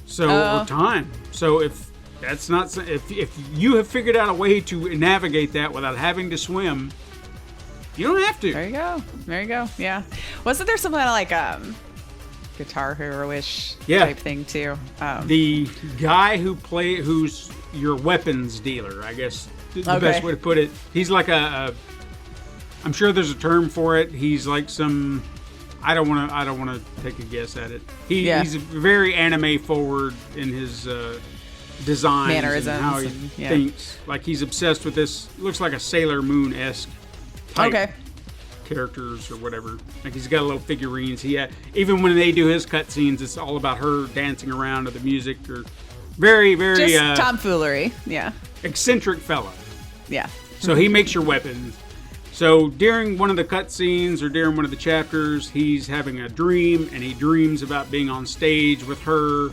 Speaker 3: So, or time. So if that's not, if you have figured out a way to navigate that without having to swim, you don't have to.
Speaker 4: There you go. Yeah. Wasn't there some kind of like Guitar Hero-ish type thing too?
Speaker 3: The guy who's your weapons dealer, I guess the best way to put it. He's like I'm sure there's a term for it. He's like some, I don't want to take a guess at it. He's very anime forward in his designs,
Speaker 4: mannerisms,
Speaker 3: and how he thinks. Like he's obsessed with this. Looks like a Sailor Moon-esque type characters or whatever. Like he's got little figurines. Even when they do his cutscenes, it's all about her dancing around to the music. Or very, very
Speaker 4: just tomfoolery. Yeah.
Speaker 3: Eccentric fella.
Speaker 4: Yeah.
Speaker 3: So he makes your weapons. So during one of the cutscenes or during one of the chapters, he's having a dream, and he dreams about being on stage with her.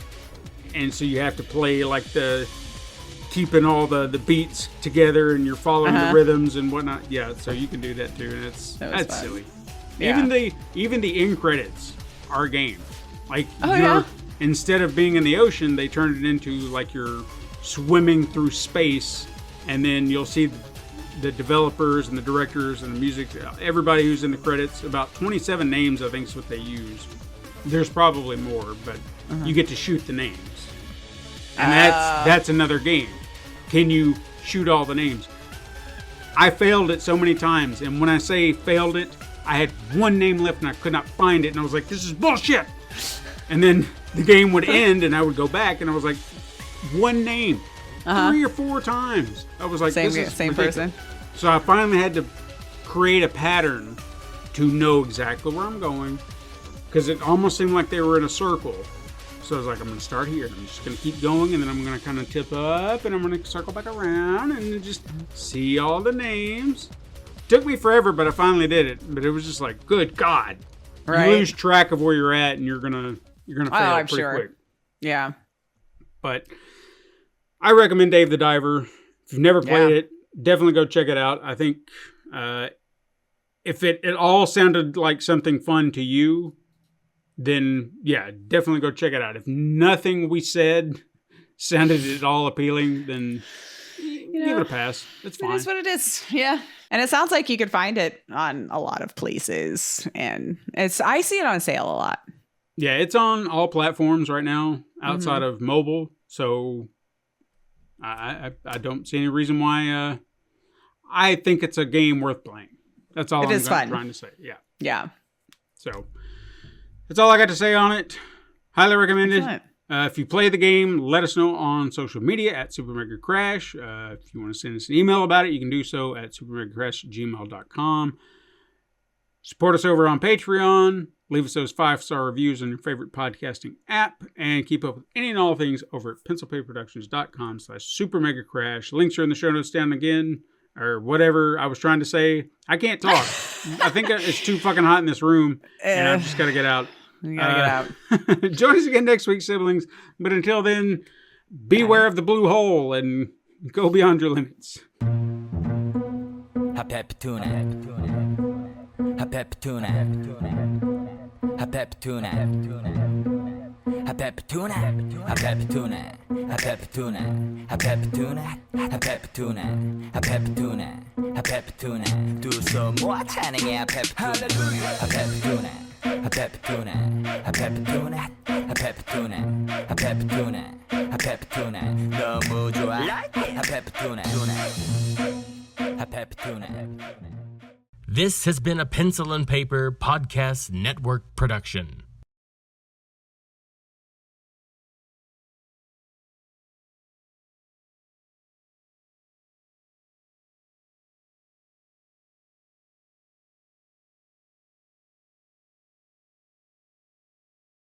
Speaker 3: And so you have to play like keeping all the beats together, and you're following the rhythms and whatnot. Yeah, so you can do that too, and that's silly.
Speaker 4: Yeah.
Speaker 3: Even the end credits are a game. Like instead of being in the ocean, they turned it into like you're swimming through space, and then you'll see the developers and the directors and the music, everybody who's in the credits. About 27 names, I think, is what they use. There's probably more, but you get to shoot the names. And that's another game. Can you shoot all the names? I failed it so many times, and when I say failed it, I had one name left and I could not find it, and I was like, this is bullshit! And then the game would end, and I would go back, and I was like, one name. 3 or 4 times. I was like,
Speaker 4: same
Speaker 3: ridiculous.
Speaker 4: person.
Speaker 3: So I finally had to create a pattern to know exactly where I'm going, because it almost seemed like they were in a circle. So I was like, I'm going to start here. I'm just going to keep going, and then I'm going to kind of tip up, and I'm going to circle back around, and then just see all the names. Took me forever, but I finally did it. But it was just like, good God. Right. You lose track of where you're at, and you're gonna fail pretty quick.
Speaker 4: Yeah.
Speaker 3: But I recommend Dave the Diver. If you've never played it, definitely go check it out. I think if it all sounded like something fun to you, then definitely go check it out. If nothing we said sounded at all appealing, then give it a pass. It's fine.
Speaker 4: It is what it is. Yeah. And it sounds like you could find it on a lot of places, and I see it on sale a lot.
Speaker 3: Yeah, it's on all platforms right now outside of mobile. So I don't see any reason why. I think it's a game worth playing. That's all I'm trying to say. Yeah.
Speaker 4: Yeah.
Speaker 3: So that's all I got to say on it. Highly recommended. If you play the game, let us know on social media at Super Mega Crash. If you want to send us an email about it, you can do so at supermegacrash@gmail.com. Support us over on Patreon. Leave us those 5-star reviews on your favorite podcasting app. And keep up with any and all things over at pencilpaperproductions.com/supermegacrash. Links are in the show notes down again. Or whatever I was trying to say. I can't talk. I think it's too fucking hot in this room. And I've just got to get out.
Speaker 4: You gotta get out.
Speaker 3: Join us again next week, siblings. But until then, beware of the blue hole and go beyond your limits.
Speaker 5: Hapep tuna. 페페투네 페페투네 페페투네 페페투네 페페투네 두 손 모아 찬양해 페페투네 페페투네 페페투네 페페투네 페페투네 페페투네 페페투네 너무 좋아 페페투네 페페투네
Speaker 1: This has been a Pencil and Paper Podcast Network production.